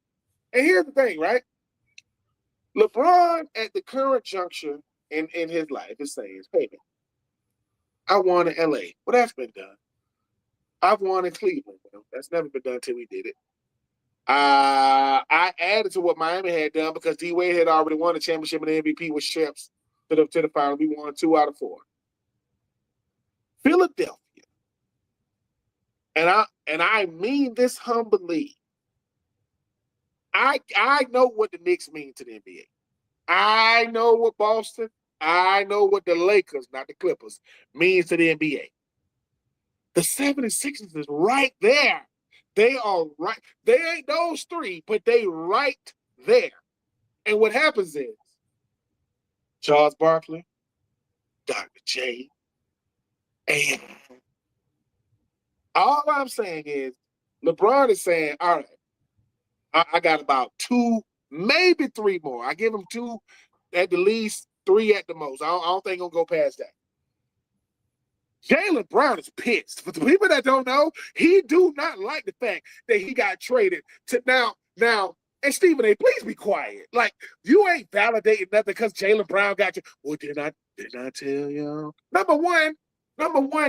And here's the thing, right? LeBron at the current juncture in his life is saying, hey, man, I won in LA. Well, that's been done. I've won in Cleveland. Well, that's never been done until we did it. I added to what Miami had done because D Wade had already won the championship and the MVP with champs to the final. We won 2 out of 4. Philadelphia, and I mean this humbly. I know what the Knicks mean to the NBA. I know what Boston, I know what the Lakers, not the Clippers, means to the NBA. The 76ers is right there. They are right. They ain't those 3, but they right there. And what happens is Charles Barkley, Dr. J, and all I'm saying is LeBron is saying, all right, I got about 2, maybe 3 more. I give him 2 at the least, 3 at the most. I don't think he'll go past that. Jaylen Brown is pissed. For the people that don't know, he do not like the fact that he got traded to now. And Stephen A., please be quiet. Like, you ain't validating nothing because Jaylen Brown got you. Well, did I tell y'all? Number one,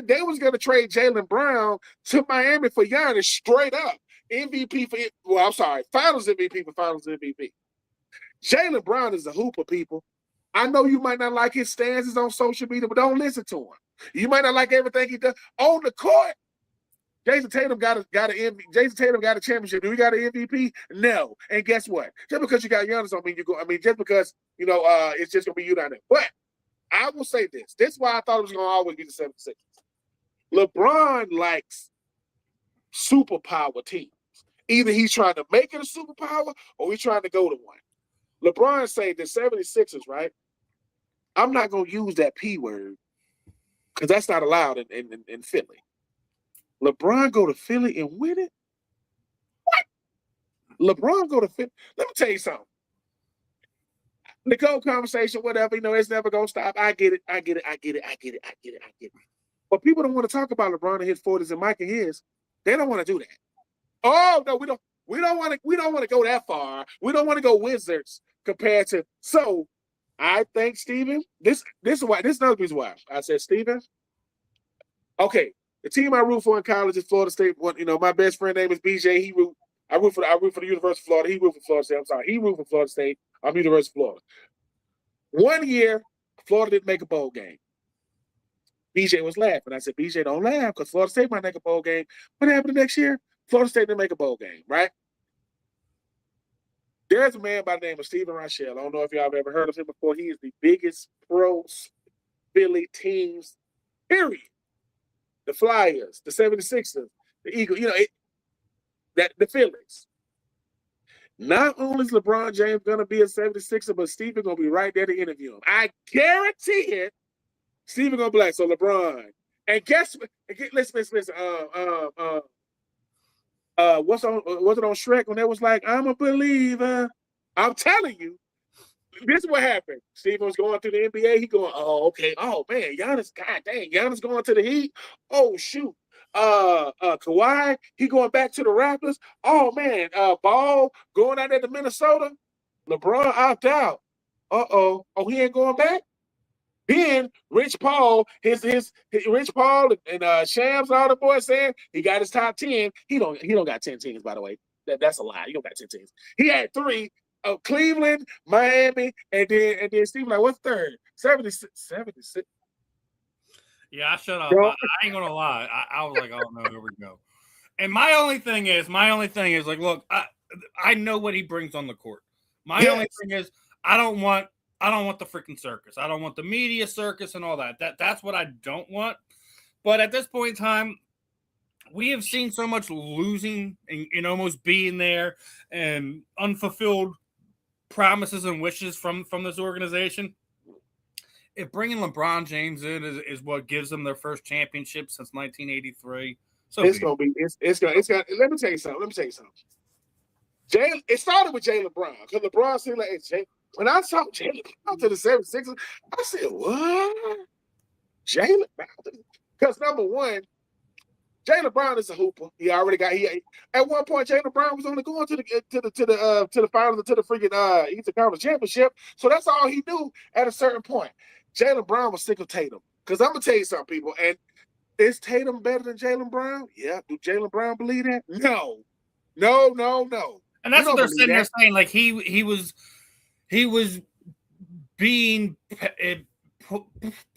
they was gonna trade Jaylen Brown to Miami for Giannis straight up. MVP for Finals MVP for Finals MVP. Jaylen Brown is a hooper, people. I know you might not like his stances on social media, but don't listen to him. You might not like everything he does on the court. Jason Tatum got a championship. Do we got an MVP? No. And guess what? Just because you got Giannis don't mean you go. I mean, just because it's just gonna be you down there. But I will say this. This is why I thought it was gonna always be the 76ers. LeBron likes superpower teams. Either he's trying to make it a superpower or he's trying to go to one. LeBron say the 76ers, right? I'm not gonna use that P word because that's not allowed in Philly. LeBron go to Philly and win it? What? LeBron go to Philly? Let me tell you something. The cold conversation, whatever, it's never gonna stop. I get it. But people don't want to talk about LeBron and his 40s and Mike and his. They don't want to do that. Oh no, we don't want to go that far. We don't want to go Wizards compared to. So I think Steven, this is another reason why I said Steven. Okay, the team I root for in college is Florida State. My best friend name is BJ. I root for the University of Florida. He root for Florida State. I'm sorry, he root for Florida State. I'm University of Florida. One year, Florida didn't make a bowl game. BJ was laughing. I said, BJ, don't laugh because Florida State might make a bowl game. What happened the next year? Florida State didn't make a bowl game, right? There's a man by the name of Stephen Rychel. I don't know if y'all have ever heard of him before. He is the biggest pro Philly teams, period. The Flyers, the 76ers, the Eagles, the Phillies. Not only is LeBron James going to be a 76er, but Stephen going to be right there to interview him. I guarantee it. Stephen going to be like, so LeBron. And guess what? Listen. Was it on Shrek when they was like, I'm a believer? I'm telling you, this is what happened. Stephen was going through the NBA. He going, oh, okay. Oh, man, Giannis, God dang, Giannis going to the Heat. Oh, shoot. Kawhi, he going back to the Raptors. Oh, man, Ball going out there to Minnesota. LeBron opt out. Uh-oh. Oh, he ain't going back? Then Rich Paul, his Rich Paul and Shams and all the boys saying he got his top 10. He don't got 10 teams, by the way. That's a lie. He don't got 10 teams. He had 3. Cleveland, Miami, and then Steve like, what's third? 76. Yeah, I shut up. I ain't gonna lie. I was like, oh no, here we go. And my only thing is like, look, I know what he brings on the court. My only thing is I don't want the freaking circus. I don't want the media circus and all that. That's what I don't want. But at this point in time, we have seen so much losing and almost being there and unfulfilled promises and wishes from this organization. If bringing LeBron James in is what gives them their first championship since 1983, so it's gonna. Let me tell you something. It started with Jaylen Brown because LeBron seemed like, hey, when I saw Jaylen Brown to the 76ers, I said, what? Jaylen Brown? Because number one, Jaylen Brown is a hooper. He already got at one point. Jaylen Brown was only going to the finals, to the freaking Eastern Conference Championship. So that's all he knew at a certain point. Jaylen Brown was sick of Tatum. Because I'm gonna tell you something, people. And is Tatum better than Jaylen Brown? Yeah. Do Jaylen Brown believe that? No. And that's what they're sitting there saying. Like he was being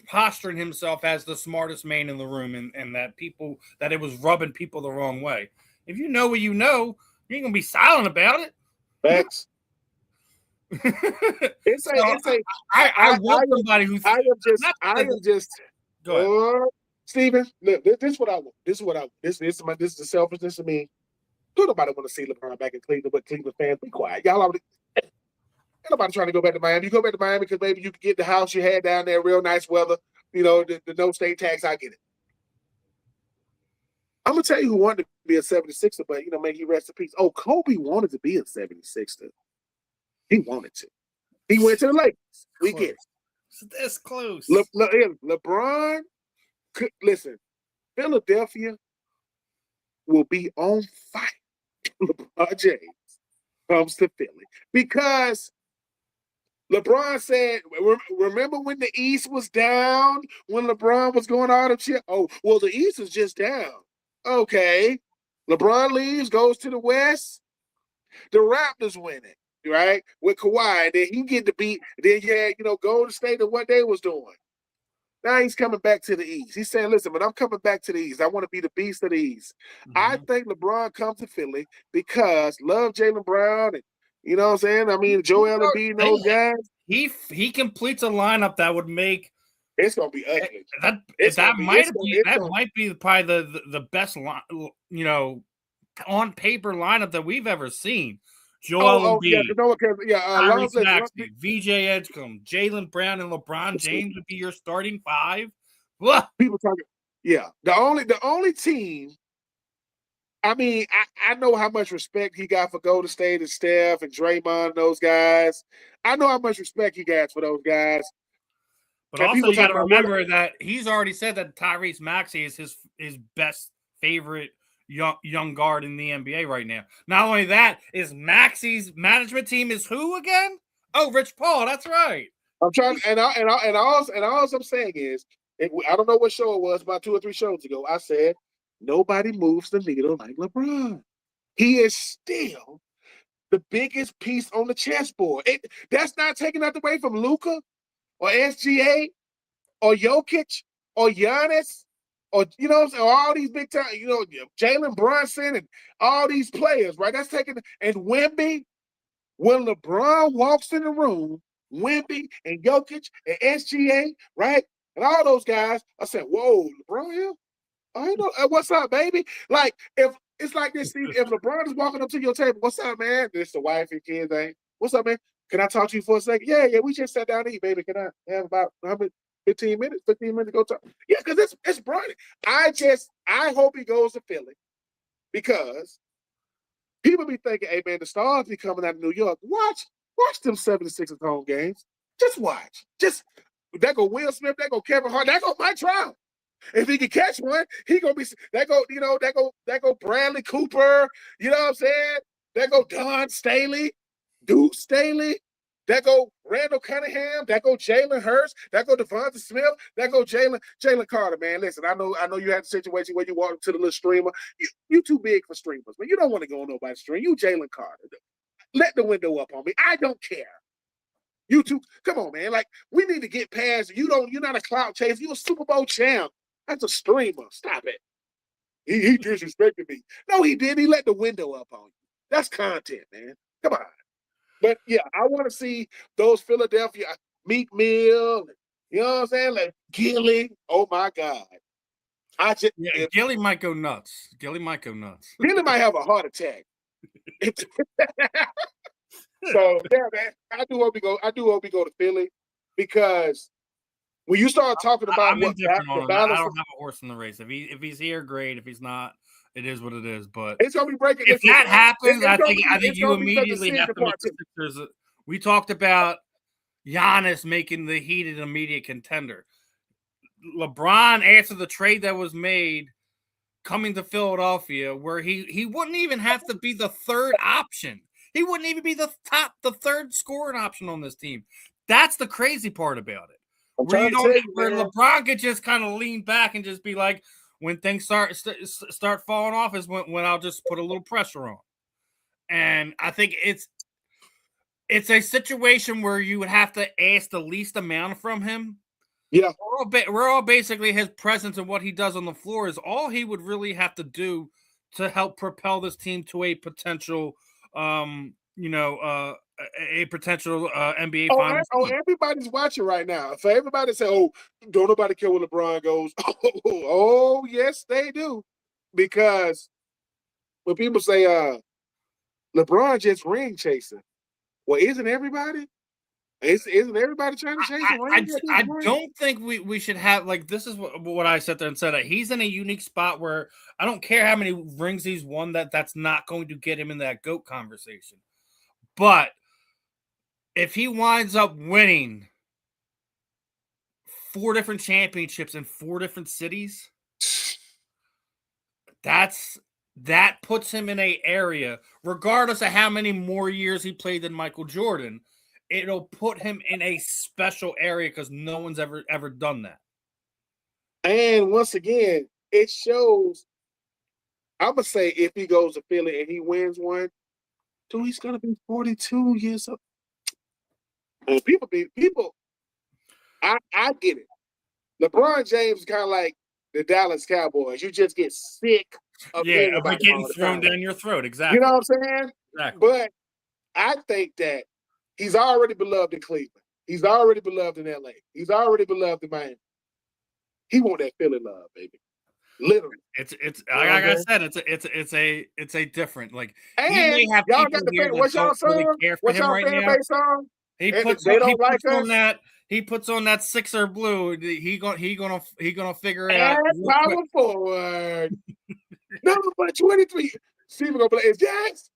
posturing himself as the smartest man in the room, and that it was rubbing people the wrong way. If you know what you know, you ain't gonna be silent about it. Facts. I want somebody who. I am just. Go ahead. Steven, look, this is what I want. This is the selfishness of me. Don't nobody want to see LeBron back in Cleveland, but Cleveland fans, be quiet. Y'all already. Ain't nobody trying to go back to Miami. You go back to Miami because maybe you can get the house you had down there, real nice weather. You know, the no state tax. I get it. I'm gonna tell you who wanted to be a 76er, but may he rest in peace. Oh, Kobe wanted to be a 76er. He wanted to. He went to the Lakers. We get it. It's this close. LeBron, listen, Philadelphia will be on fire. LeBron James comes to Philly because LeBron said, remember when the East was down, when LeBron was going out of shit? Oh, well, the East is just down. Okay. LeBron leaves, goes to the West. The Raptors winning, right? With Kawhi. Then he get to beat, then you had, Golden State and what they was doing. Now he's coming back to the East. He's saying, listen, but I'm coming back to the East. I want to be the beast of the East. Mm-hmm. I think LeBron comes to Philly because love Jaylen Brown and you know what I'm saying? I mean, Joel Embiid, those guys. He completes a lineup that would make it's gonna be ugly. That might be probably the best on paper lineup that we've ever seen. Joel Embiid, VJ Edgecombe, Jaylen Brown, and LeBron James would be your starting five. People talking, the only team. I mean, I know how much respect he got for Golden State and Steph and Draymond and those guys. I know how much respect he got for those guys. But also, you got to remember that he's already said that Tyrese Maxey is his best favorite young guard in the NBA right now. Not only that, is Maxey's management team is who again? Oh, Rich Paul. That's right. I'm trying, and all I'm saying is, I don't know what show it was, about 2 or 3 shows ago. I said, nobody moves the needle like LeBron. He is still the biggest piece on the chessboard. That's not taking nothing away from Luka or SGA or Jokic or Giannis or or all these big time, Jalen Brunson and all these players, right? That's taking and Wemby. When LeBron walks in the room, Wemby and Jokic and SGA, right, and all those guys, I said, "Whoa, LeBron here." I know what's up, baby. Like if it's like this, Steve, if LeBron is walking up to your table, what's up, man? This the wife and kids, ain't. What's up, man? Can I talk to you for a second? Yeah, we just sat down to eat, baby. Can I have about 15 minutes? 15 minutes to go talk. Yeah, because it's Brian. I hope he goes to Philly because people be thinking, hey man, the stars be coming out of New York. Watch them 76ers home games. Just watch. That go Will Smith, that go Kevin Hart, that go Mike Trout. If he can catch one, he gonna be that go Bradley Cooper, you know what I'm saying? That go Don Staley, Duke Staley, that go Randall Cunningham, that go Jalen Hurts, that go Devonta Smith, that go Jalen Carter, man. Listen, I know you had a situation where you walk up to the little streamer. You too big for streamers, man. You don't want to go on nobody's stream. You Jalen Carter. Let the window up on me. I don't care. You two, come on, man. Like, we need to get past you're not a clout chaser, you're a Super Bowl champ. That's a streamer. Stop it. He disrespected me. No, he didn't. He let the window up on you. That's content, man. Come on. But yeah, I want to see those Philadelphia Meek Mill, you know what I'm saying? Like Gilly. Oh my God. Gilly might go nuts. Gilly might have a heart attack. So yeah, man. I do hope we go to Philly because when you start talking about I don't have a horse in the race. If he's here, great. If he's not, it is what it is. But it's gonna be breaking. If that happens, I think you immediately have to make the Sixers. We talked about Giannis making the Heat an immediate contender. LeBron, after the trade that was made, coming to Philadelphia where he wouldn't even have to be the third option. He wouldn't even be the third scoring option on this team. That's the crazy part about it. Where LeBron could just kind of lean back and just be like, when things start falling off is when I'll just put a little pressure on. And I think it's a situation where you would have to ask the least amount from him. Yeah. We're all basically his presence and what he does on the floor is all he would really have to do to help propel this team to a potential, a potential NBA finals. Everybody's watching right now. So everybody say, "Oh, don't nobody care where LeBron goes." Oh, yes, they do, because when people say, "LeBron just ring chasing," well, isn't everybody? Isn't everybody trying to chase a ring? I don't think we should have, like, this is what I sat there and said. He's in a unique spot where I don't care how many rings he's won, that's not going to get him in that GOAT conversation. But if he winds up winning 4 different championships in 4 different cities, that puts him in an area, regardless of how many more years he played than Michael Jordan, it'll put him in a special area because no one's ever done that. And once again, it shows, I'm going to say, if he goes to Philly and he wins one, dude, he's going to be 42 years old. And people, I get it. LeBron James is kind of like the Dallas Cowboys. You just get sick of getting thrown down your throat. Exactly. You know what I'm saying? Exactly. But I think that he's already beloved in Cleveland. He's already beloved in LA. He's already beloved in Miami. He want that Philly love, baby. Literally. It's like I said, it's a different, like, and he may have y'all got the fan. What's y'all song? What's y'all fan base song? He puts on that Sixer blue. He gonna figure it out. Power forward. Number 23. Steven gonna play. Yes.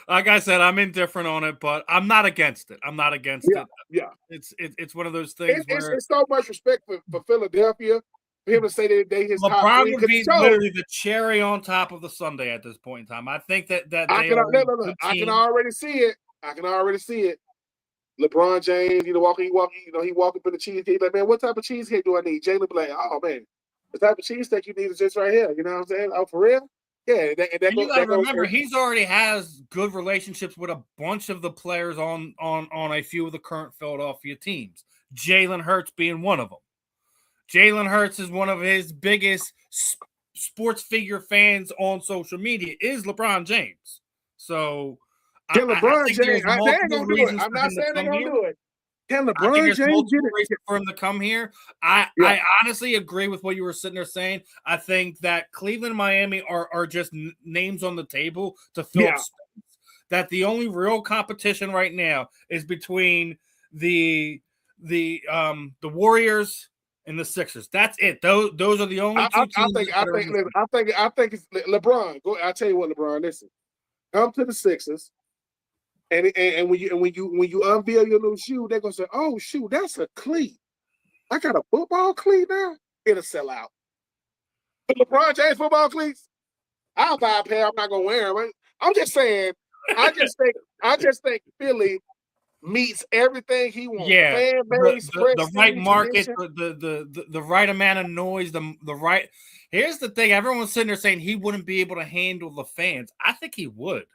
Like I said, I'm indifferent on it, but I'm not against it. it. Yeah. It's one of those things where it's so much respect for Philadelphia. For him to say that they his top LeBron three, would be literally the cherry on top of the sundae at this point in time. I think that I can already see it. LeBron James, he walk up in the cheesecake, like, man, what type of cheesecake do I need? Jalen be like, oh man, the type of cheesesteak you need is just right here. You know what I'm saying? Oh, for real? Yeah. You gotta remember, he's already has good relationships with a bunch of the players on a few of the current Philadelphia teams. Jalen Hurts being one of them. Jalen Hurts is one of his biggest sports figure fans on social media is LeBron James. So can LeBron James? I'm not saying they're gonna do it. Can LeBron James get it for him to come here? I honestly agree with what you were sitting there saying. I think that Cleveland and Miami are just names on the table to fill space. That the only real competition right now is between the Warriors and the Sixers. That's it. Those are the only two teams. I think it's LeBron. I'll tell you what, LeBron. Listen, come to the Sixers. And when you unveil your little shoe, they're gonna say, "Oh, shoot, that's a cleat. I got a football cleat now." It'll sell out. But LeBron James football cleats, I'll buy a pair. I'm not gonna wear them. I'm just saying. I just think Philly meets everything he wants. Yeah, fan base, the right market, the right amount of noise, the right. Here's the thing: everyone's sitting there saying he wouldn't be able to handle the fans. I think he would.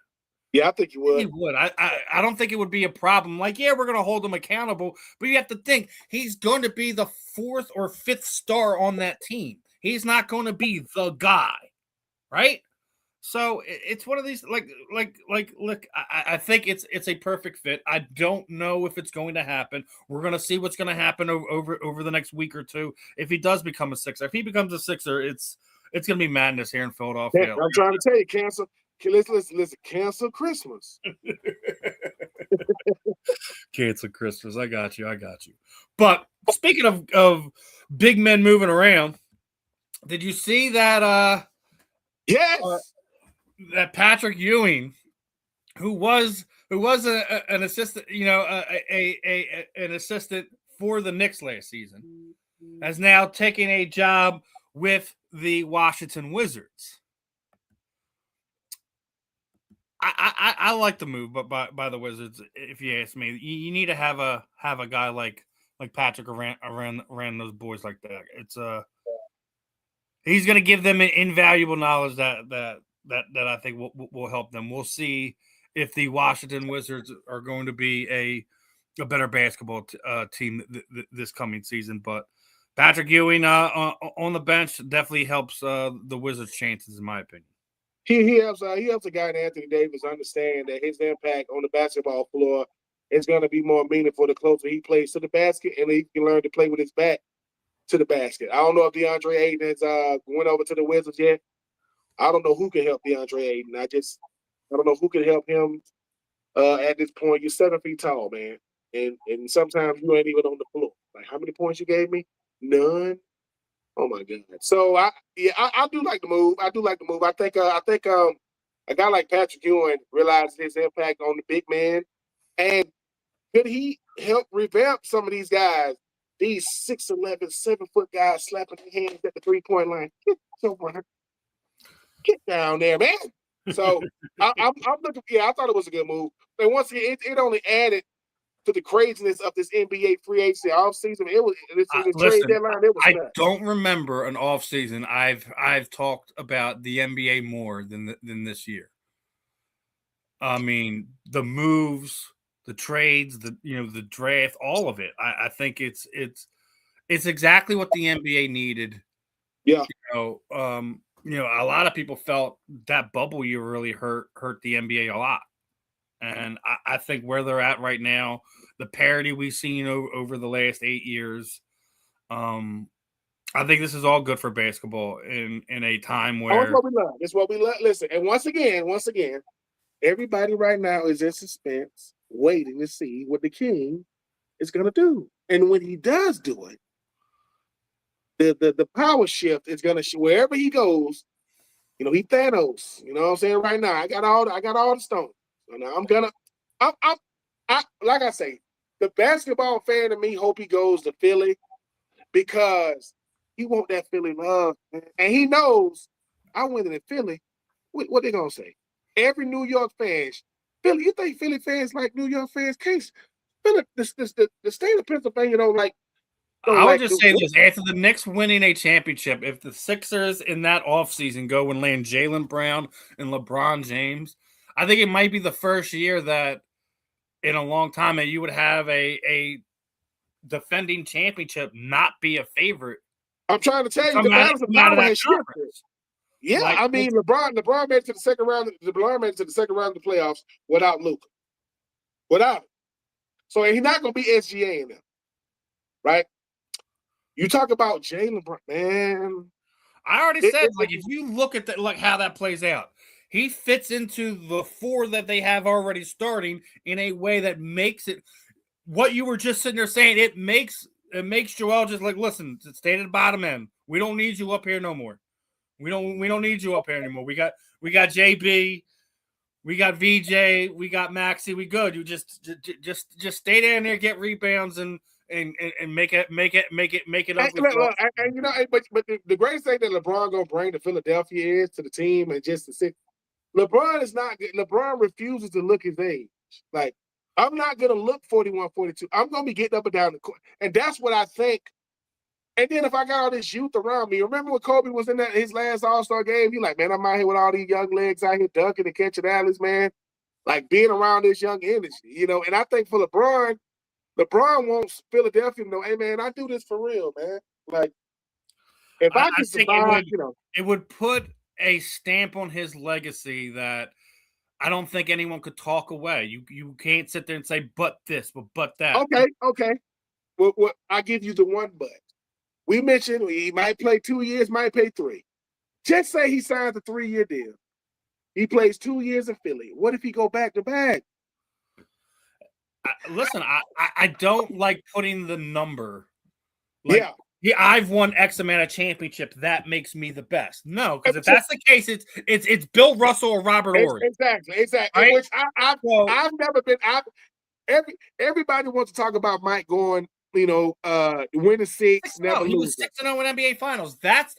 Yeah, I think he would. He would. I don't think it would be a problem. Like, yeah, we're going to hold him accountable, but you have to think he's going to be the 4th or 5th star on that team. He's not going to be the guy, right? So it's one of these, look, I think it's a perfect fit. I don't know if it's going to happen. We're going to see what's going to happen over the next week or two. If he does become a Sixer, if he becomes a Sixer, it's going to be madness here in Philadelphia. Yeah, I'm trying to tell you, cancel. Listen, cancel Christmas. Cancel Christmas. I got you. But speaking of big men moving around, did you see that? Yes. That Patrick Ewing, who was an assistant, an assistant for the Knicks last season, has now taken a job with the Washington Wizards. I like the move, but by the Wizards, if you ask me, you need to have a guy like Patrick around those boys like that. It's he's going to give them an invaluable knowledge that I think will help them. We'll see if the Washington Wizards are going to be a better basketball team this coming season. But Patrick Ewing on the bench definitely helps the Wizards' chances, in my opinion. He helps a guy in Anthony Davis understand that his impact on the basketball floor is going to be more meaningful the closer he plays to the basket, and he can learn to play with his back to the basket. I don't know if DeAndre Ayton has went over to the Wizards yet. I don't know who can help DeAndre Ayton. I don't know who can help him at this point. You're 7 feet tall, man, and sometimes you ain't even on the floor. Like, how many points you gave me? None. Oh my God! So I do like the move. I think a guy like Patrick Ewing realized his impact on the big man, and could he help revamp some of these guys? These 6'11", 7-foot guys slapping their hands at the 3-point line. Get down there, man. So I'm looking. Yeah, I thought it was a good move. And once again, it only added to the craziness of this NBA free agency offseason. It was trade deadline. It was nuts. Don't remember an offseason I've talked about the NBA more than this year. I mean, the moves, the trades, the draft, all of it. I think it's exactly what the NBA needed. Yeah. A lot of people felt that bubble year really hurt the NBA a lot. And I think where they're at right now, the parity we've seen over the last 8 years, I think this is all good for basketball in a time where that's what we love. That's what we love. Listen, and once again, everybody right now is in suspense, waiting to see what the King is going to do. And when he does do it, the power shift is going to wherever he goes. He Thanos. You know what I'm saying? Right now, I got all the stones. So now I like I say, the basketball fan in me hope he goes to Philly because he want that Philly love, man. And he knows I win it in Philly. What they gonna say? Every New York fan, Philly. You think Philly fans like New York fans? Case Philly, the state of Pennsylvania don't like. I would just say this: after the Knicks winning a championship, if the Sixers in that offseason go and land Jaylen Brown and LeBron James, I think it might be the first year that in a long time that you would have a defending championship not be a favorite. I'm trying to tell you, the balance of power has shifted. Yeah, like, I mean, LeBron made it to the second round. LeBron made it to the second round of the playoffs without Luka. Without him. So he's not going to be SGA in there, right? You talk about Jaylen Brown, man. I already said, if you look at how that plays out, he fits into the 4 that they have already starting in a way that makes it what you were just sitting there saying. It makes Joel just like, listen, stay at the bottom end. We don't need you up here no more. We don't need you up here anymore. We got JB, we got VJ, we got Maxey. We good. You just stay down there, get rebounds and make it up. But the greatest thing that LeBron gonna bring to Philadelphia is to the team and just to sit. LeBron refuses to look his age. Like, I'm not gonna look 41, 42. I'm gonna be getting up and down the court, and that's what I think. And then if I got all this youth around me, remember when Kobe was in his last All-Star game? He like, man, I'm out here with all these young legs out here dunking and catching alleys, man. Like being around this young energy, And I think for LeBron wants Philadelphia to know, hey, man, I do this for real, man. Like, if I can survive, it would put a stamp on his legacy that I don't think anyone could talk away. You can't sit there and say, but this, but that. Okay. Well, I give you the one but. We mentioned he might play 2 years, might pay 3. Just say he signs a 3-year deal. He plays 2 years in Philly. What if he go back to back? Listen, I don't like putting the number. Yeah, I've won X amount of championships. That makes me the best. No, because if that's the case, it's Bill Russell or Robert Horry. Exactly. Right? Which I've never been. Everybody wants to talk about Mike going winning 6, never He was losing. 6-0 in NBA Finals. That's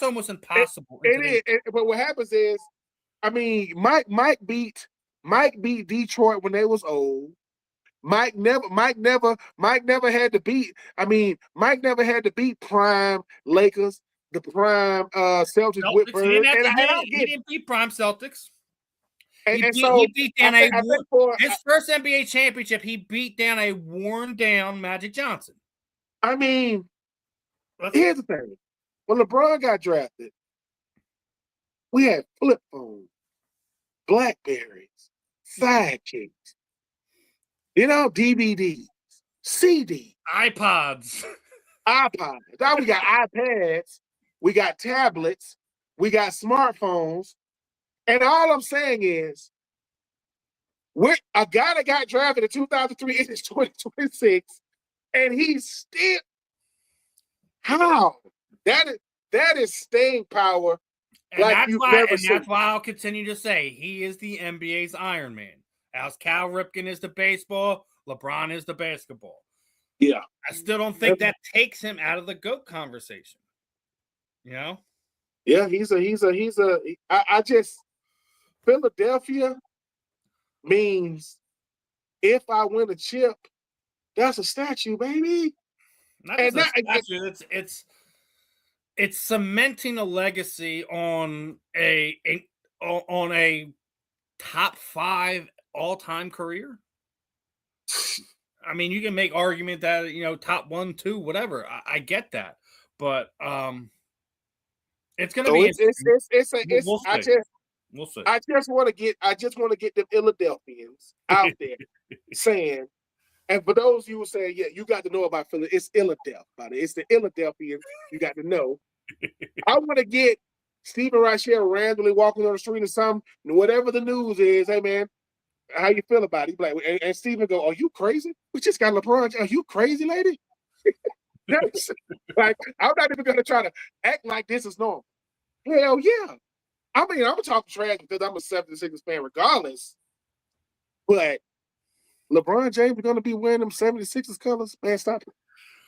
almost impossible. It is. But what happens is, I mean, Mike beat Detroit when they was old. Mike never had to beat. I mean, Mike never had to beat prime Lakers, the prime Celtics with Bird. He didn't beat prime Celtics. He beat down his first NBA championship. He beat down a worn down Magic Johnson. I mean, here's the thing: when LeBron got drafted, we had flip phones, Blackberries, sidekicks, DVDs, CDs, iPods. Now we got iPads, we got tablets, we got smartphones, and all I'm saying is, a guy that got drafted in 2003 is 2026, and he's still how that is staying power. And that's why I'll continue to say he is the NBA's Iron Man. As Cal Ripken is the baseball, LeBron is the basketball. Yeah. I still don't think that takes him out of the GOAT conversation. Yeah, I just Philadelphia means if I win a chip, that's a statue, baby. Not just a statue, it's cementing a legacy on a top 5 all-time career. I mean, you can make argument that top 1, 2, whatever. I get that, but it's going to be. We'll see. I just want to get the Philadelphians out there saying, and for those of you who say, yeah, you got to know about Philly, it's Philadelphia. It's the Philadelphians you got to know. I want to get Stephen Rychel randomly walking on the street or something, and whatever the news is, hey man, how you feel about it? Like, and Stephen go, "Are you crazy? We just got LeBron. Are you crazy, lady?" Like, I'm not even gonna try to act like this is normal. Hell yeah. I mean, I'm talking trash because I'm a 76ers fan regardless. But LeBron James is gonna be wearing them 76ers colors. Man, stop it.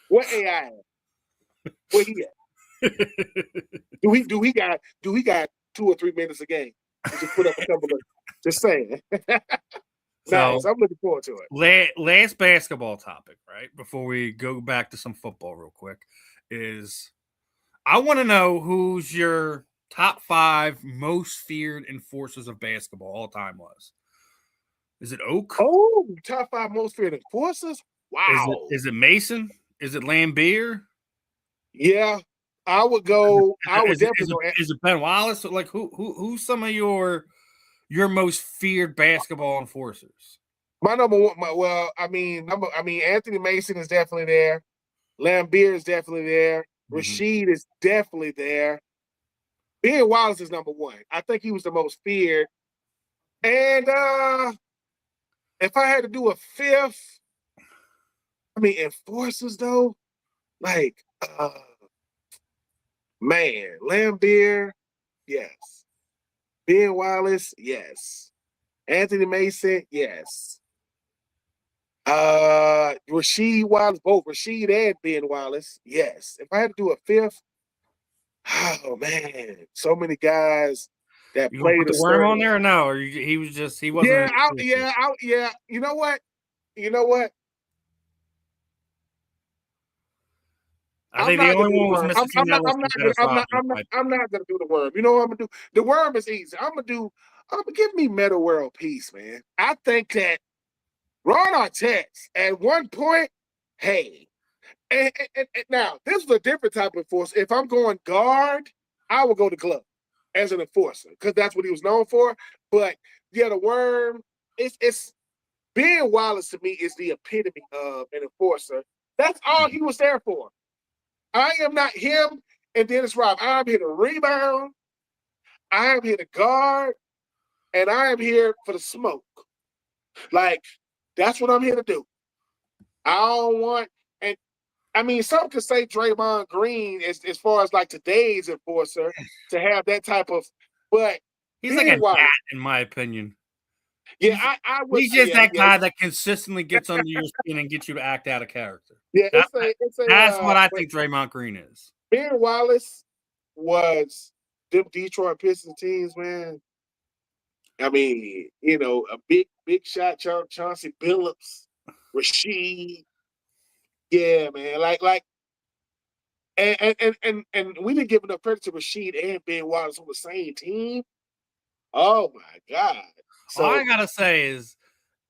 What AI? Where he at? Do we got 2 or 3 minutes a game? Just put up a couple of. Just saying. Nice. I'm looking forward to it. Last basketball topic, right? Before we go back to some football real quick, is I want to know who's your top 5 most feared enforcers of basketball all time was. Is it Oak? Oh, top 5 most feared enforcers? Wow. Is it Mason? Is it Lambeer? Yeah. I would go. Is it Ben Wallace? Like who's some of your most feared basketball enforcers? My number one. Anthony Mason is definitely there. Lambeer is definitely there. Rasheed is definitely there. Ben Wallace is number 1. I think he was the most feared. And if I had to do a 5th, enforcers though, like Lambeer, yes. Ben Wallace, yes. Anthony Mason, yes. Rasheed Wallace, both Rasheed and Ben Wallace, yes. If I had to do a 5th, oh man, so many guys that played. Put the worm on there or no? Or he wasn't. Yeah. You know what? I think the only one was Mississippi. I'm not gonna do the worm. You know what I'm gonna do? The worm is easy. I'm gonna give me Meta World Peace, man. I think that Ron Artest at one point, hey, and now this is a different type of enforcer. If I'm going guard, I will go to glove as an enforcer because that's what he was known for. But yeah, the worm, it's Ben Wallace to me is the epitome of an enforcer. That's all he was there for. I am not him and Dennis Robb. I'm here to rebound. I am here to guard. And I am here for the smoke. Like, that's what I'm here to do. I don't want, and some could say Draymond Green as far as like today's enforcer to have that type of, but he's like a cat in my opinion. Yeah, I would. He's just Yeah, that yeah, guy that consistently gets under your skin and gets you to act out of character. yeah. That, It's a. that's what I But think Draymond Green is. Ben Wallace was them Detroit Pistons teams, man. I mean, a big shot, Chauncey Billups, Rasheed. Yeah, man. And we didn't give enough credit to Rasheed and Ben Wallace on the same team. Oh my God. All I So, gotta say is,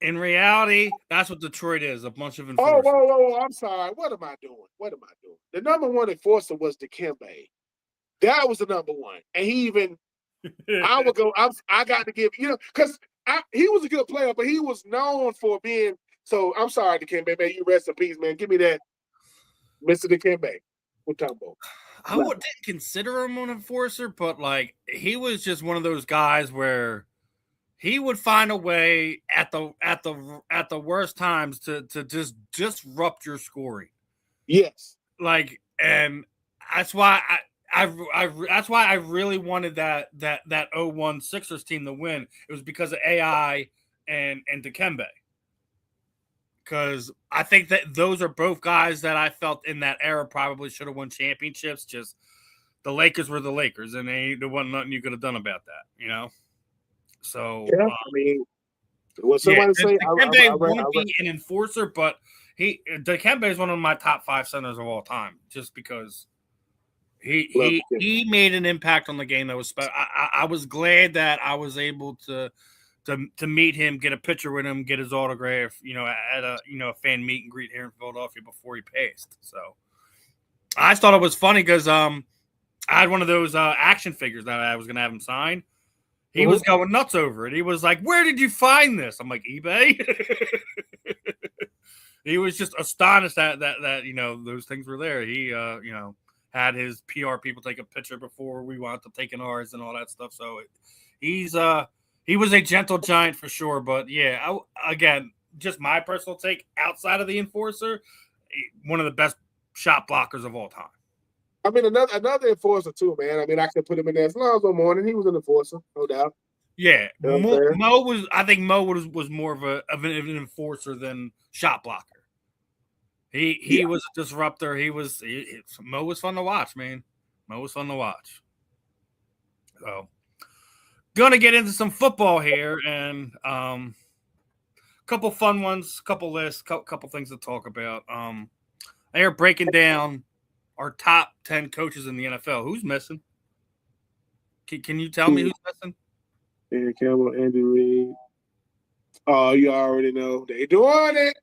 in reality, that's what Detroit is—a bunch of oh, enforcers. whoa, I'm sorry. What am I doing? The number one enforcer was Dikembe. That was the number one, and he even. I would go. I got to give because he was a good player, but he was known for being. So I'm sorry, Dikembe, man. You rest in peace, man. Give me that, Mr. Dikembe. Mutombo. I didn't consider him an enforcer, but like he was just one of those guys where he would find a way at the worst times to just disrupt your scoring. Yes. Like, and that's why that's why I really wanted that 0-1 Sixers team to win. It was because of AI and Dikembe. Because I think that those are both guys that I felt in that era probably should have won championships. Just the Lakers were the Lakers, and there wasn't nothing you could have done about that, So Yeah. I mean, what somebody say? Dikembe won't be an enforcer, but Dikembe is one of my top 5 centers of all time, just because he made an impact on the game that was special. I was glad that I was able to meet him, get a picture with him, get his autograph, at a fan meet and greet here in Philadelphia before he passed. So I thought it was funny because I had one of those action figures that I was going to have him sign. He was going nuts over it. He was like, "Where did you find this?" I'm like, "eBay." He was just astonished that those things were there. He had his PR people take a picture before we wound up taking ours and all that stuff. So he was a gentle giant for sure. But yeah, again, just my personal take. Outside of the enforcer, one of the best shot blockers of all time. I mean, another enforcer too, man. I mean, I could put him in there as Lonzo Mourning. He was an enforcer, no doubt. Yeah, Mo was. I think Mo was more of an enforcer than shot blocker. He was a disruptor. Mo was fun to watch, man. Mo was fun to watch. So, gonna get into some football here, and couple fun ones, couple lists, couple things to talk about. They're breaking down our top 10 coaches in the NFL. Who's missing? Can you tell me who's missing? Dan Campbell, Andy Reid. Oh, you already know. They doing it.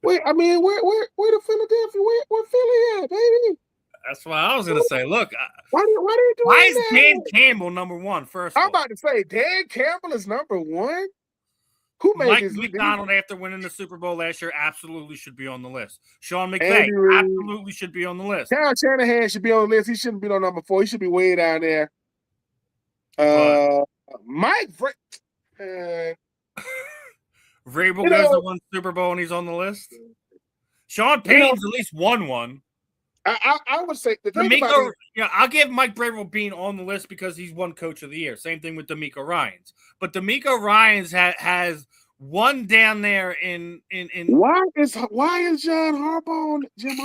Wait, I mean, where the Philadelphia? Where Philly at, baby? That's what I was gonna say. Look, why they doing why is that? Dan Campbell number one? First, I'm about to say Dan Campbell is number one. Who made Mike this? McDonald, after winning the Super Bowl last year, absolutely should be on the list. Sean McVay absolutely should be on the list. Kyle Shanahan should be on the list. He shouldn't be on number 4. He should be way down there. Mike Vrabel goes to one Super Bowl and he's on the list. Sean Payton's at least won one. I would say the thing about I'll give Mike Vrabel being on the list because he's won Coach of the Year. Same thing with D'Amico Ryans. But D'Amico Ryans has one down there in why is John Harbaugh on Jim?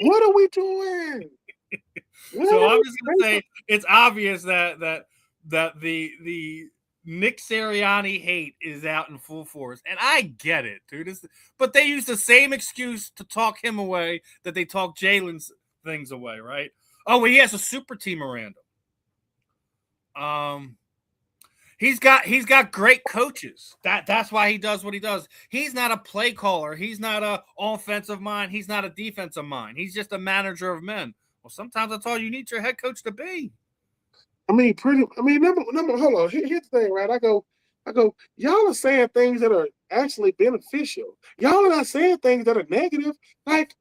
What are we doing? So I'm just gonna say it's obvious that the Nick Sirianni hate is out in full force, and I get it, dude. But they use the same excuse to talk him away that they talk Jalen's things away, right? Oh, well, he has a super team around him. He's got great coaches. That's why he does what he does. He's not a play caller. He's not a offensive mind. He's not a defensive mind. He's just a manager of men. Well, sometimes that's all you need your head coach to be. Number hold on. Here's the thing, right? I go, y'all are saying things that are actually beneficial. Y'all are not saying things that are negative. Like,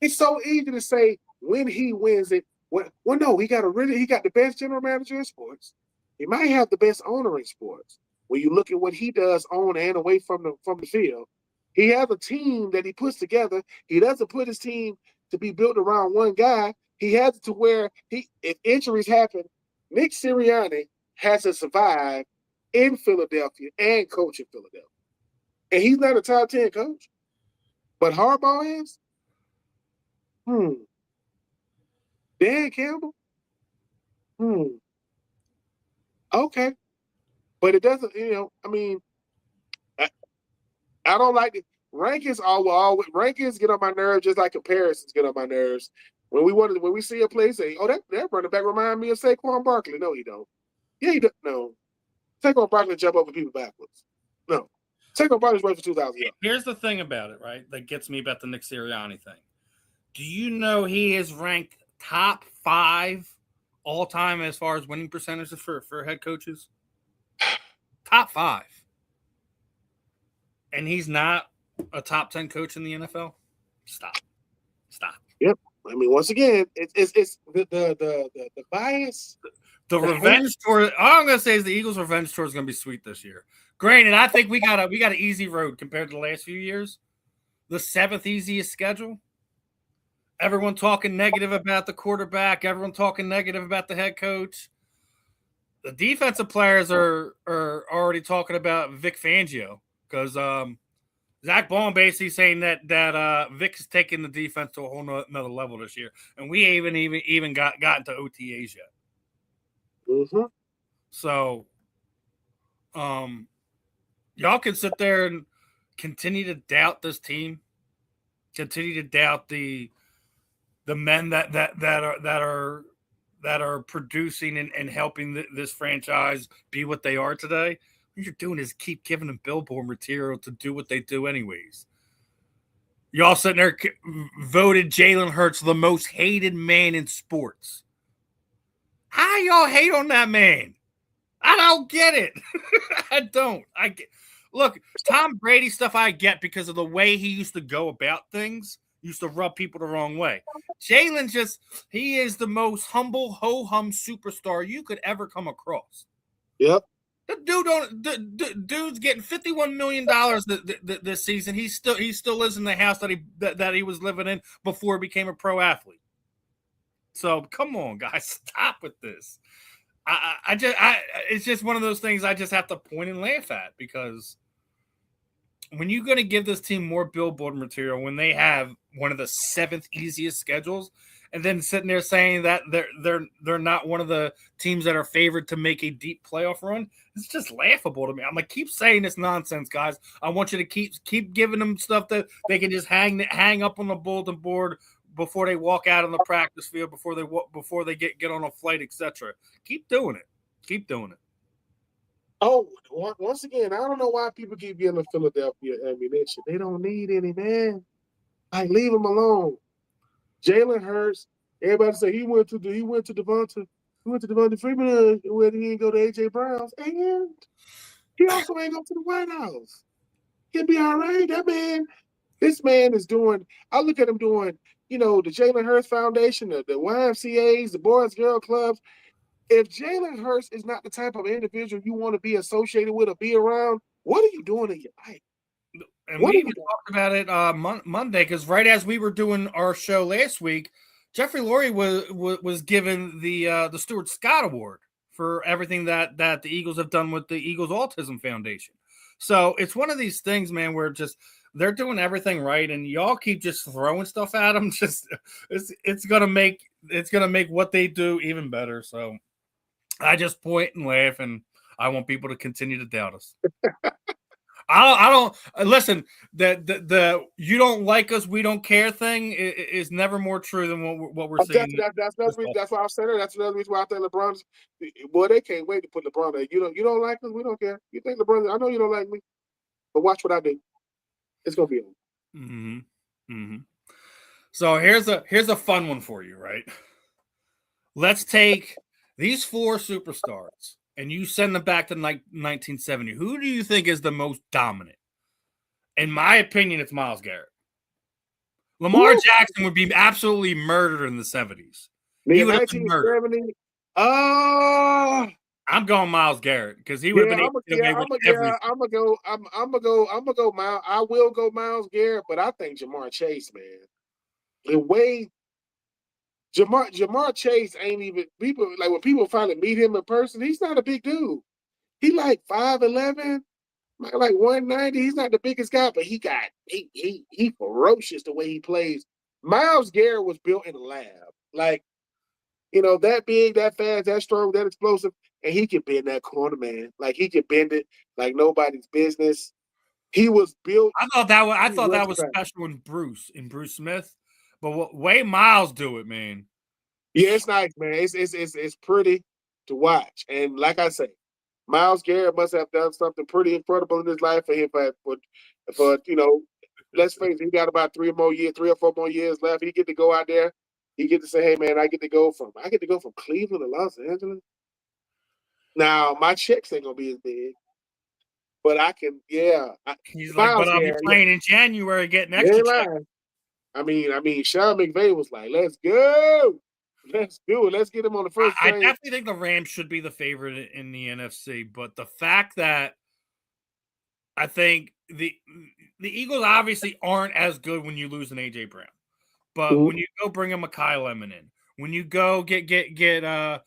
it's so easy to say when he wins it. Well, no, he got the best general manager in sports. He might have the best owner in sports. When you look at what he does on and away from the field, he has a team that he puts together. He doesn't put his team to be built around one guy. He has it to where if injuries happen, Nick Sirianni has to survive in Philadelphia and coach in Philadelphia. And he's not a top 10 coach. But Harbaugh is? Dan Campbell? Okay. But it doesn't, I don't like it. Rankings rankings get on my nerves just like comparisons get on my nerves. When we see a play, say, oh, that running back remind me of Saquon Barkley. No, he don't. Yeah, he don't. No. Saquon Barkley jump over people backwards. No. Saquon Barkley's right for 2,000 yards. Here's the thing about it, right? That gets me about the Nick Sirianni thing. Do you know he is ranked top 5 all time as far as winning percentages for head coaches? Top 5. And he's not a top 10 coach in the NFL? Stop. Yep. I mean, once again, it's the bias. The revenge tour. All I'm gonna say is the Eagles' revenge tour is gonna be sweet this year. Granted, I think we got an easy road compared to the last few years. The 7th easiest schedule. Everyone talking negative about the quarterback. Everyone talking negative about the head coach. The defensive players are already talking about Vic Fangio because Zach Baum basically saying that Vic is taking the defense to a whole nother level this year, and we haven't even gotten to OTAs yet. Mm-hmm. So, y'all can sit there and continue to doubt this team, continue to doubt the men that are producing and helping this franchise be what they are today. What you're doing is keep giving them billboard material to do what they do anyways. Y'all sitting there voted Jalen Hurts the most hated man in sports. How y'all hate on that man? I don't get it. I don't. Look, Tom Brady stuff I get because of the way he used to go about things. Used to rub people the wrong way. Jalen he is the most humble, ho-hum superstar you could ever come across. Yep. The dude's getting $51 million this season. He still lives in the house that he was living in before he became a pro athlete. So come on, guys, stop with this. It's just one of those things I just have to point and laugh at because when you're going to give this team more billboard material when they have one of the 7th easiest schedules, and then sitting there saying that they're not one of the teams that are favored to make a deep playoff run, it's just laughable to me. I'm like, keep saying this nonsense, guys. I want you to keep giving them stuff that they can just hang up on the bulletin board before they walk out on the practice field, before they get on a flight, etc. Keep doing it. Keep doing it. Oh, once again, I don't know why people keep getting the Philadelphia ammunition. They don't need any, man. Like, leave them alone. Jalen Hurts. Everybody say he went to Devonta Freeman when he didn't go to AJ Brown's, and he also ain't go to the White House. He'll be all right. This man is doing. I look at him doing. The Jalen Hurts Foundation, the YMCA's, the Boys Girl Clubs. If Jalen Hurts is not the type of individual you want to be associated with or be around, what are you doing in your life? And we even talked about it Monday because right as we were doing our show last week, Jeffrey Lurie was given the Stuart Scott Award for everything that the Eagles have done with the Eagles Autism Foundation. So it's one of these things, man, where they're doing everything right, and y'all keep just throwing stuff at them. It's gonna make what they do even better. So I just point and laugh, and I want people to continue to doubt us. I don't listen. The you don't like us, we don't care thing is never more true than what we're seeing. That's why I said it. That's another reason why I think LeBron's. Boy, they can't wait to put LeBron there. You don't like us, we don't care. You think LeBron? I know you don't like me, but watch what I do. It's gonna be on. Mm-hmm. Mm-hmm. So here's a fun one for you, right? Let's take these 4 superstars and you send them back to 1970. Who do you think is the most dominant? In my opinion, it's Myles Garrett. Lamar Jackson would be absolutely murdered in the 70s. He would have been murdered. I'm going Myles Garrett because he would have been able to get away with everything. I'm gonna go Myles. I will go Myles Garrett, but I think Jamar Chase, man. The way Jamar Chase ain't even people like when people finally meet him in person, he's not a big dude. He like 5'11", like 190. He's not the biggest guy, but he ferocious the way he plays. Myles Garrett was built in a lab. Like, that big, that fast, that strong, that explosive, and he can bend that corner, man. Like, he can bend it like nobody's business. He was built. I thought that was special in Bruce Smith, but way Miles do it, man. Yeah, it's nice, man. It's pretty to watch, and like I say, Myles Garrett must have done something pretty incredible in his life for him. For let's face it, he got about 3 or 4 more years left. He get to go out there. He get to say, "Hey, man, I get to go from Cleveland to Los Angeles." Now my checks ain't gonna be as big, but I can. Yeah, he's like, but I'll be playing in January, getting extra checks. I mean, Sean McVay was like, "Let's go, let's do it, let's get him on the first train." I definitely think the Rams should be the favorite in the NFC, but the fact that I think the Eagles obviously aren't as good when you lose an AJ Brown, but when you go bring a Mekhi Lemon in, when you go get a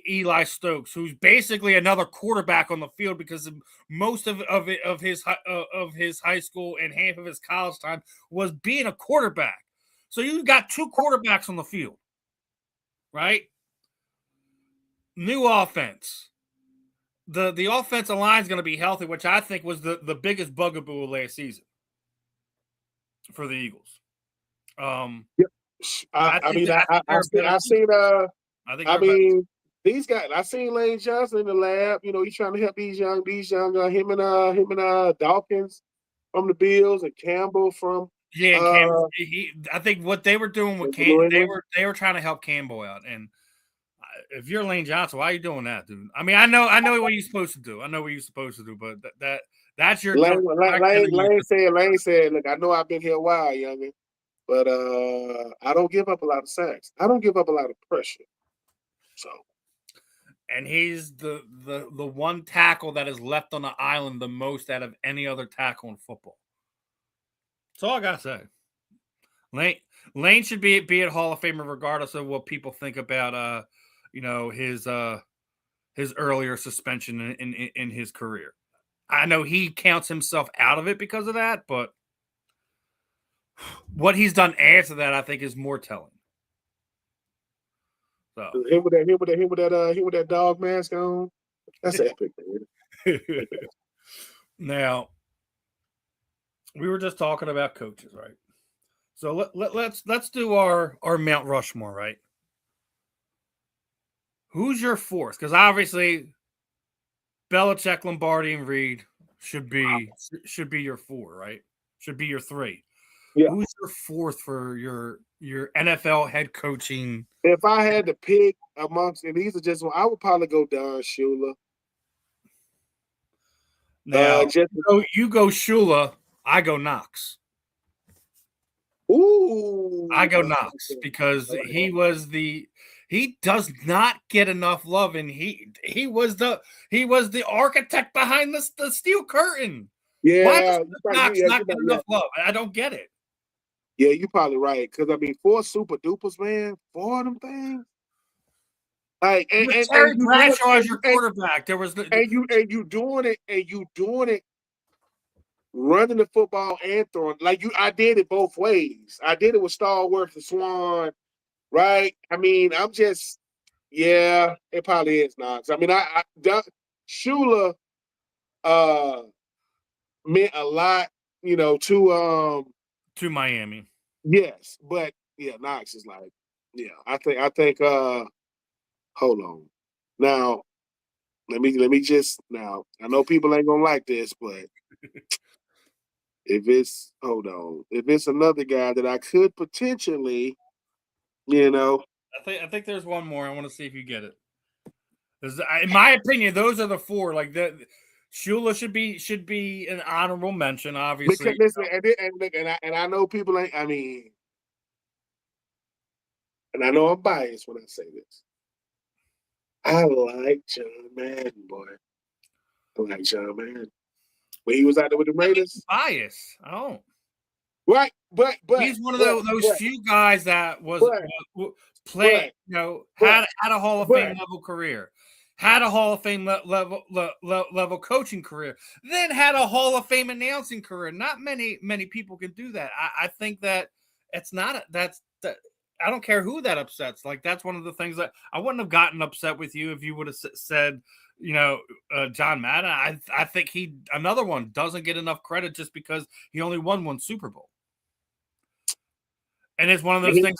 Eli Stokes, who's basically another quarterback on the field because most of his high school and half of his college time was being a quarterback. So you got 2 quarterbacks on the field, right? New offense. The offensive line is going to be healthy, which I think was the biggest bugaboo last season for the Eagles. These guys. I seen Lane Johnson in the lab. He's trying to help these young him and Dawkins from the Bills and Campbell from Campbell. I think what they were doing with Campbell, they were trying to help Campbell out. And if you're Lane Johnson, why are you doing that, dude? I mean, I know what you're supposed to do. But that's your Lane said, "Look, I know I've been here a while, youngin, but I don't give up a lot of sacks. I don't give up a lot of pressure." So, and he's the one tackle that is left on the island the most out of any other tackle in football. That's all I gotta say. Lane should be at Hall of Famer regardless of what people think about his earlier suspension in his career. I know he counts himself out of it because of that, but what he's done after that, I think, is more telling. So him with that dog mask on, that's epic, man. Now, we were just talking about coaches, right? So let's do our Mount Rushmore, right? Who's your 4th? Because obviously, Belichick, Lombardi, and Reed should be your 4, right? Should be your 3. Yeah. Who's your 4th for your NFL head coaching? If I had to pick amongst, and these are just one, I would probably go Don Shula. Now, you go Shula, I go Knox. Ooh, I go Knox because he does not get enough love, and he was the architect behind the steel curtain. Yeah, why does Knox not get enough love? I don't get it. Yeah, you're probably right. Because I mean, 4 super dupers, man, 4 of them things. Like, and Terry Bradshaw as your quarterback. There was you doing it, running the football and throwing. Like I did it both ways. I did it with Stallworth and Swan, right? I mean, it probably is Knox. I mean, Shula meant a lot, to Miami. Yes, but yeah, Knox is like, I think hold on. Now, let me just now. I know people ain't gonna like this, but if it's another guy that I could potentially, I think there's one more. I want to see if you get it. In my opinion, those are the 4. Like that, Shula should be an honorable mention, obviously. Because listen, and I know people ain't. I mean, and I know I'm biased when I say this. I like John Madden, boy. I like John Madden. When he was out there with the Raiders. Bias. I don't. Right, but he's one of those few guys that was played, had a Hall of Fame level career. had a Hall of Fame level coaching career, then had a Hall of Fame announcing career. Not many people can do that. I think that it's not that. I don't care who that upsets. Like, that's one of the things that I wouldn't have gotten upset with you if you would have said, John Madden. I think another one doesn't get enough credit just because he only won one Super Bowl. And it's one of those things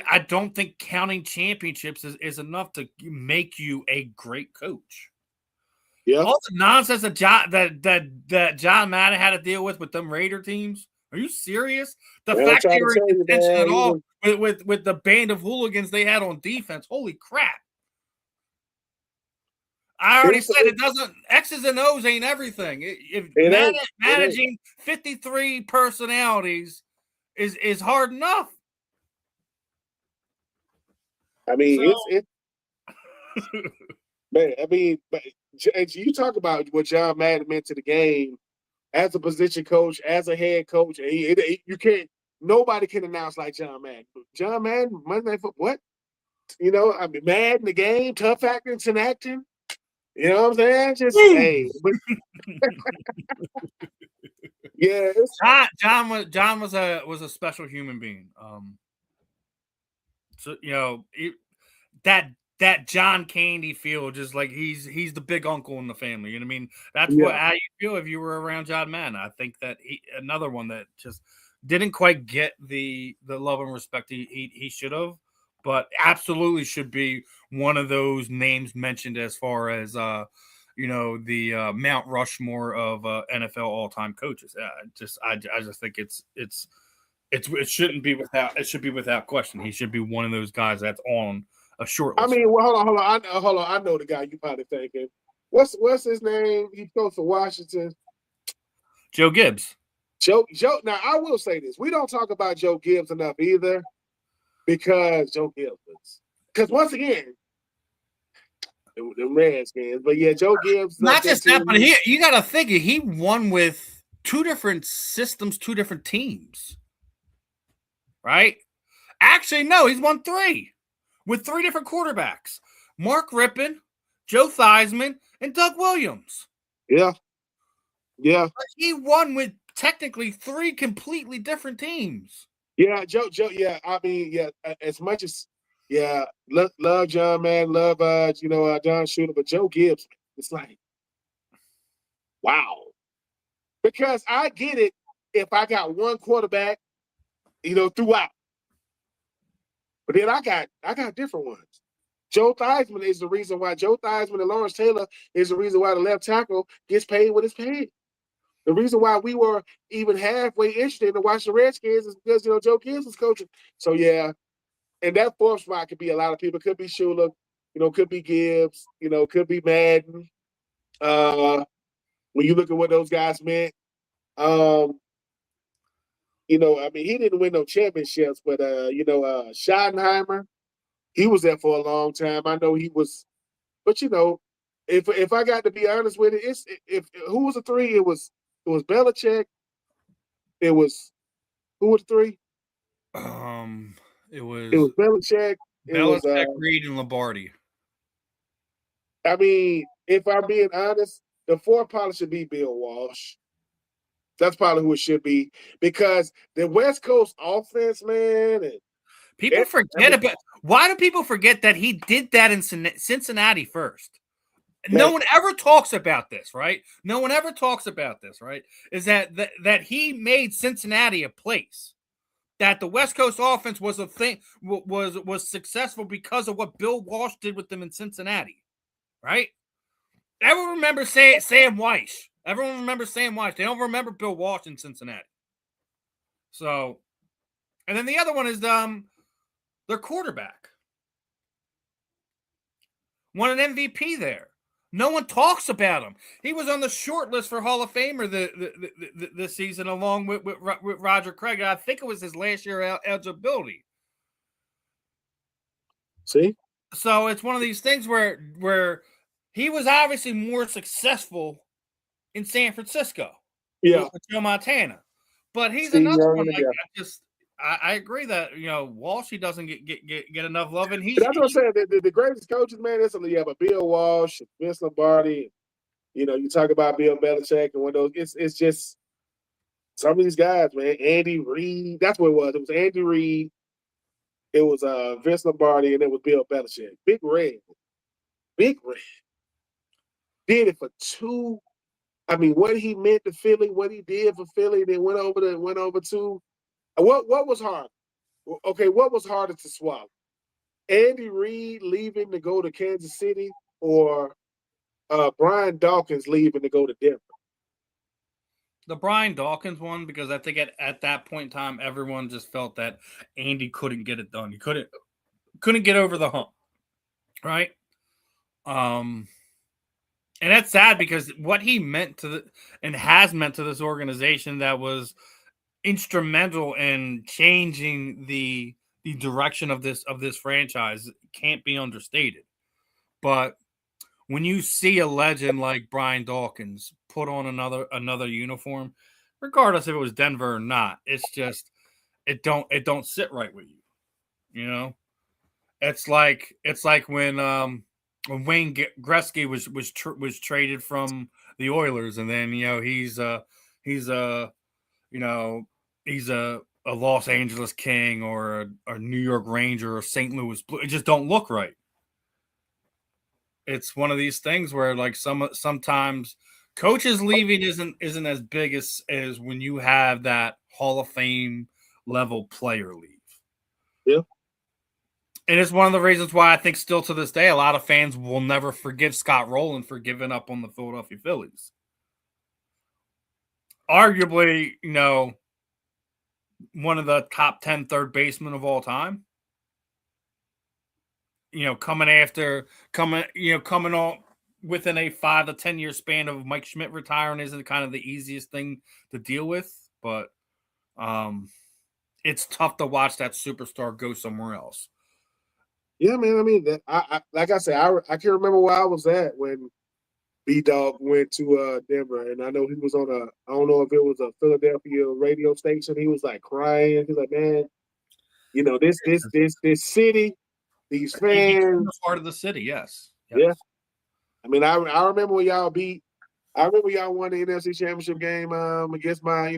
I don't think counting championships is enough to make you a great coach. Yeah. All the nonsense that John Madden had to deal with them Raider teams. Are you serious? The fact they were in contention at all with the band of hooligans they had on defense. Holy crap. I already said it doesn't. X's and O's ain't everything. Managing 53 personalities is hard enough. I mean, it's man. I mean, but you talk about what John Madden meant to the game as a position coach, as a head coach, and you can't. Nobody can announce like John Madden. John Madden, Monday Night Football. What? I mean, Madden the game, tough acting and acting. You know what I'm saying? Just hey. But, yeah, John was a special human being. So that John Candy feel, just like he's the big uncle in the family. You know what I mean? That's how you feel if you were around John Madden. I think that another one that just didn't quite get the love and respect he should have, but absolutely should be one of those names mentioned as far as the Mount Rushmore of NFL all-time coaches. I just think it shouldn't be without. It should be without question. He should be one of those guys that's on a short list. I mean, well, hold on. I know the guy you probably thinking. What's his name? He goes to Washington. Joe Gibbs. Joe. Now, I will say this: we don't talk about Joe Gibbs enough either, because Joe Gibbs. Because once again, the Redskins. But yeah, Joe Gibbs. Not just that, but you got to figure he won with two different systems, two different teams. Right? Actually, no, he's won 3 with 3 different quarterbacks. Mark Rippon, Joe Theismann, and Doug Williams. Yeah. Yeah. But he won with technically 3 completely different teams. Yeah, Joe. Yeah, I mean, yeah, as much as love John, man, love Don Shooter, but Joe Gibbs, it's like, wow. Because I get it if I got one quarterback, throughout. But then I got different ones. Joe Theismann is the reason why. Joe Theismann and Lawrence Taylor is the reason why the left tackle gets paid what it's paid. The reason why we were even halfway interested to watch the Redskins is because Joe Gibbs was coaching. So yeah, and that 4th spot could be a lot of people. Could be Shula, could be Gibbs, could be Madden. When you look at what those guys meant, I mean, he didn't win no championships, but Schottenheimer, he was there for a long time. I know he was, but if I got to be honest with it, who was the 3? It was Belichick. It was who was the 3? It was Belichick. Belichick, Reed, and Lombardi. I mean, if I'm being honest, the 4th probably should be Bill Walsh. That's probably who it should be, because the West Coast offense, man. People forget about. Why do people forget that he did that in Cincinnati first? No one ever talks about this, right? No one ever talks about this, right? Is that he made Cincinnati a place, that the West Coast offense was a thing, was successful because of what Bill Walsh did with them in Cincinnati, right? Everyone remembers Sam Weiss. Everyone remembers Sam Weiss. They don't remember Bill Walsh in Cincinnati. So, and then the other one is their quarterback. Won an MVP there. No one talks about him. He was on the short list for Hall of Famer this season, along with Roger Craig. I think it was his last year eligibility. See? So it's one of these things where he was obviously more successful in San Francisco. Yeah. With Joe Montana. But he's another one. I agree that Walsh, he doesn't get enough love, and That's what I'm saying. The greatest coaches, man, you have a Bill Walsh, Vince Lombardi. You talk about Bill Belichick and one of those. It's just some of these guys, man. Andy Reid. That's what it was. It was Andy Reid. It was Vince Lombardi, and it was Bill Belichick. Big Red. Did it for two. I mean, what he meant to Philly, what he did for Philly, then went over to what was hard? Okay, what was harder to swallow? Andy Reid leaving to go to Kansas City, or Brian Dawkins leaving to go to Denver? The Brian Dawkins one, because I think at that point in time, everyone just felt that Andy couldn't get it done. He couldn't get over the hump, right? And that's sad because what he meant and has meant to this organization that was instrumental in changing the direction of this franchise can't be understated. But when you see a legend like Brian Dawkins put on another uniform, regardless if it was Denver or not, it's just it don't sit right with you. It's like when Wayne Gretzky was traded from the Oilers, and then he's a Los Angeles King or a New York Ranger or St. Louis Blue. It just don't look right. It's one of these things where like sometimes coaches leaving isn't as big as when you have that Hall of Fame level player leave. Yeah. And it's one of the reasons why I think still to this day, a lot of fans will never forgive Scott Rowland for giving up on the Philadelphia Phillies. Arguably, one of the top 10 third basemen of all time. Coming on within a 5 to 10 year span of Mike Schmidt retiring isn't kind of the easiest thing to deal with, but it's tough to watch that superstar go somewhere else. Yeah, man. I mean, I like I said, I can't remember where I was at when B-Dog went to Denver, and I know he was on I don't know if it was a Philadelphia radio station. He was like crying. He's like, man, this city, these He became fans. a part of the city, yes. Yeah. I mean, I remember when y'all beat. I remember y'all won the NFC Championship game against my,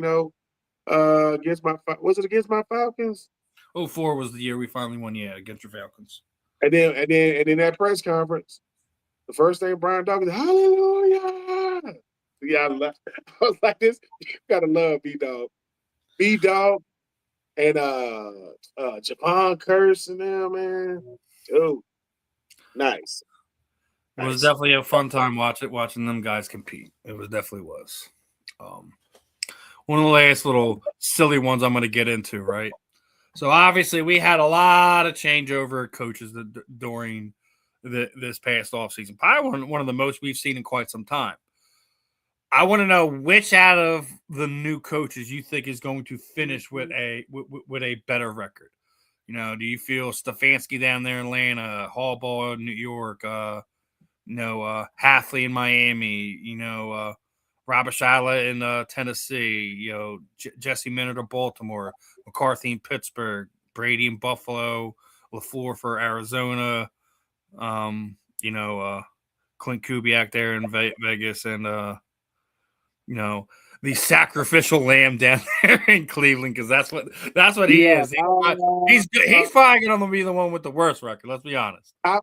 was it against my Falcons? 2004 was the year we finally won, against your Falcons. And then that press conference, the first thing Brian Dawkins, hallelujah. Yeah, I was like, this, you gotta love B-Dog. B-Dog and Japan Curse and them, man. Dude, nice. It was definitely a fun time watching them guys compete. It definitely was. One of the last little silly ones I'm going to get into, right? So obviously we had a lot of changeover coaches during this past offseason. Probably one of the most we've seen in quite some time. I want to know which out of the new coaches you think is going to finish with a better record. Do you feel Stefanski down there in Atlanta, Harbaugh in New York, Halfley in Miami, Rabashila in Tennessee, Jesse Minute of Baltimore, McCarthy in Pittsburgh, Brady in Buffalo, LaFleur for Arizona, Clint Kubiak there in Vegas, and the sacrificial lamb down there in Cleveland, because that's what he is. He's probably going to be the one with the worst record. Let's be honest. I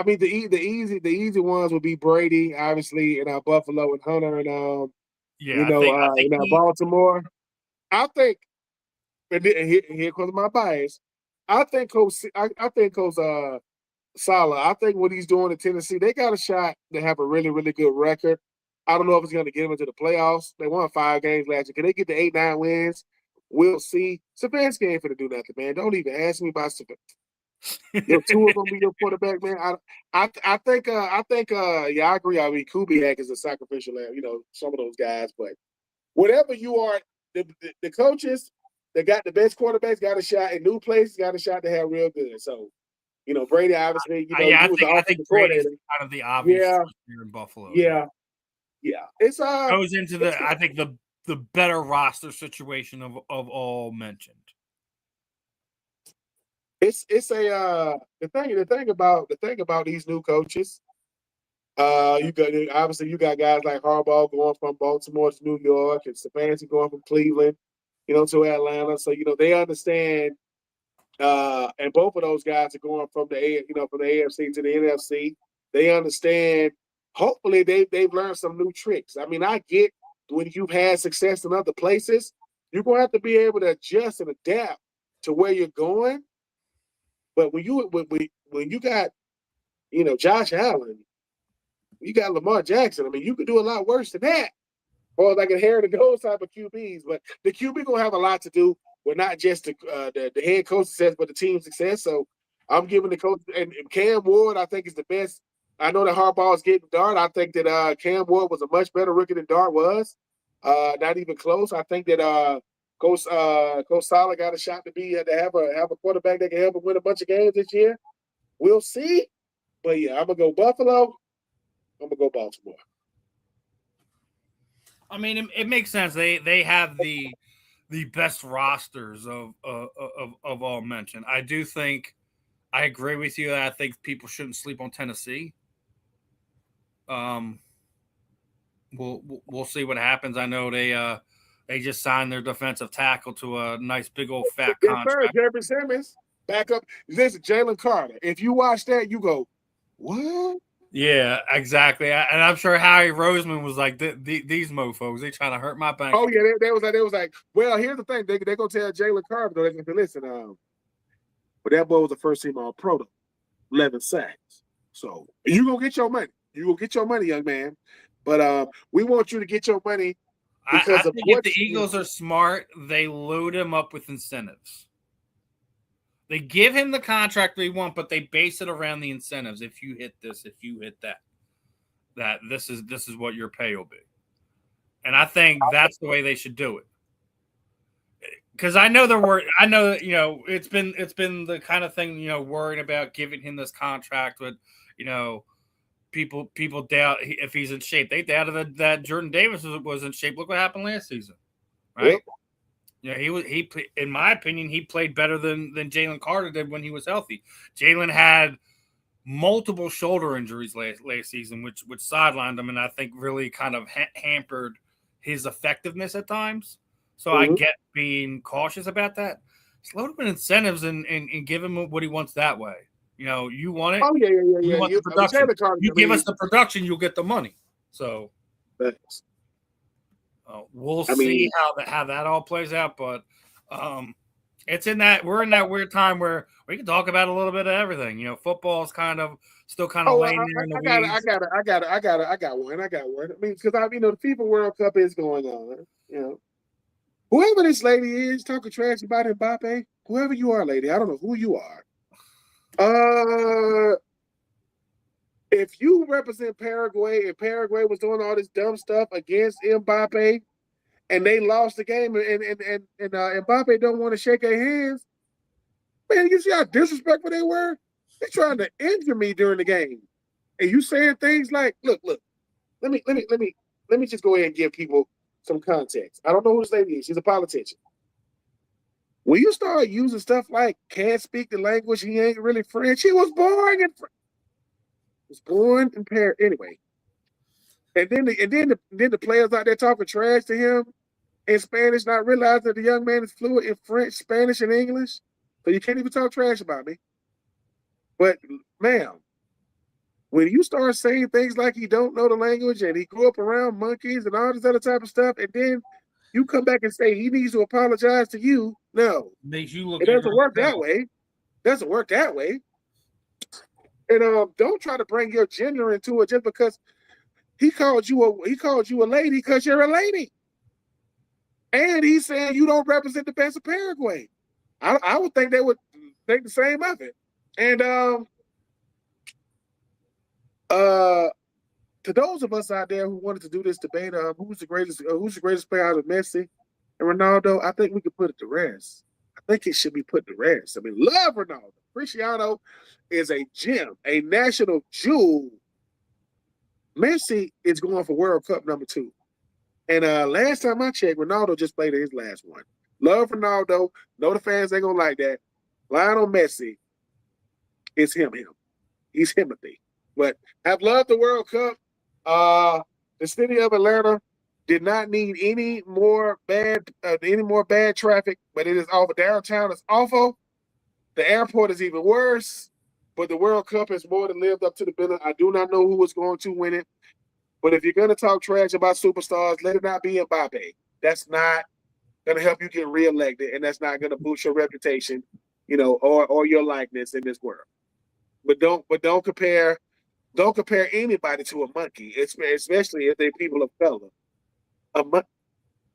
mean the easy ones would be Brady, obviously, and Buffalo and Hunter and I think Baltimore. I think, and here comes my bias. I think Coach Saleh. I think what he's doing in Tennessee, they got a shot to have a really, really good record. I don't know if it's going to get them into the playoffs. They won 5 games last year. Can they get to 8, 9 wins? We'll see. Stefanski ain't finna do nothing, man. Don't even ask me about Stefanski. Two of them be your quarterback, man. I think yeah, I agree. I mean, Kubiak is a sacrificial lamb. Some of those guys, but whatever you are, the coaches that got the best quarterbacks got a shot, and new places got a shot to have real good. So, Brady obviously, I think Brady's kind of the obvious here in Buffalo. Yeah. It's goes into I think the better roster situation of all mentioned. It's a the thing about these new coaches. You got guys like Harbaugh going from Baltimore to New York, and Stefanski going from Cleveland, to Atlanta. So they understand. And both of those guys are going from the AFC to the NFC. They understand. Hopefully, they've learned some new tricks. I mean, I get when you've had success in other places, you're going to have to be able to adjust and adapt to where you're going. But when you got Josh Allen, you got Lamar Jackson. I mean, you could do a lot worse than that. Or like inherited those type of QBs. But the QB gonna have a lot to do with not just the head coach success, but the team success. So I'm giving the coach and Cam Ward, I think, is the best. I know that Harbaugh is getting Dart. I think that Cam Ward was a much better rookie than Dart was. Not even close. I think that Coach Sala got a shot to have a quarterback that can help him win a bunch of games this year. We'll see. But yeah, I'm gonna go Buffalo. I'm gonna go Baltimore. I mean, it makes sense. They have the best rosters of all mentioned. I do think I agree with you that I think people shouldn't sleep on Tennessee. We'll see what happens. I know they just signed their defensive tackle to a nice big old fat contract. Jeffrey Simmons, backup. This is Jalen Carter. If you watch that, you go, what? Yeah, exactly. And I'm sure Harry Roseman was like, these mofos, they trying to hurt my bank. Oh, yeah, they was like, well, here's the thing. They're going to tell Jalen Carter, though, they're going to say, listen, but that boy was the first team all pro, 11 sacks. So you're going to get your money. You will get your money, young man. But we want you to get your money because I think if the Eagles are smart, they load him up with incentives. They give him the contract they want, but they base it around the incentives. If you hit this, if you hit that this is what your pay will be. And I think that's the way they should do it. Because I know it's been the kind of thing, worrying about giving him this contract with, people doubt if he's in shape. They doubted that Jordan Davis was in shape. Look what happened last season, right? Yep. Yeah, he in my opinion, he played better than Jalen Carter did when he was healthy. Jalen had multiple shoulder injuries last season, which sidelined him, and I think really kind of hampered his effectiveness at times. So I get being cautious about that. Just load him in incentives and give him what he wants that way. You want it. Oh yeah. You want the production. You give us the production, you'll get the money. So. Thanks. We'll see how that all plays out, but we're in that weird time where we can talk about a little bit of everything. Football is still laying there in the weeds. I got one. I mean, because the FIFA World Cup is going on. Whoever this lady is talking trash about Mbappe, whoever you are, lady, I don't know who you are. If you represent Paraguay and Paraguay was doing all this dumb stuff against Mbappe and they lost the game and Mbappe don't want to shake their hands, man, you see how disrespectful they were? They're trying to injure me during the game. And you saying things like, look, let me just go ahead and give people some context. I don't know who this lady is. She's a politician. When you start using stuff like can't speak the language, he ain't really French. He was born in France. Was born in Paris anyway, and then the players out there talking trash to him in Spanish, not realizing that the young man is fluent in French, Spanish, and English, so you can't even talk trash about me. But ma'am, when you start saying things like he don't know the language and he grew up around monkeys and all this other type of stuff, and then you come back and say he needs to apologize to you, no, makes you look. It doesn't work that way. Doesn't work that way. And don't try to bring your gender into it just because he called you a lady because you're a lady. And he's saying you don't represent the best of Paraguay. I would think they would think the same of it. And to those of us out there who wanted to do this debate, who's the greatest player out of Messi and Ronaldo, I think we could put it to rest. I think it should be put to rest. I mean, love Ronaldo. Cristiano is a gem, a national jewel. Messi is going for World Cup #2. And last time I checked, Ronaldo just played his last one. Love Ronaldo. Know the fans ain't going to like that. Lionel Messi is him. He's Timothy. But I've loved the World Cup. The city of Atlanta did not need any more bad traffic, but it is awful. Downtown is awful. The airport is even worse. But the World Cup has more than lived up to the billing. I do not know who is going to win it. But if you're going to talk trash about superstars, let it not be Mbappe. That's not going to help you get reelected, and that's not going to boost your reputation, or your likeness in this world. But don't compare anybody to a monkey, especially if they're people of color.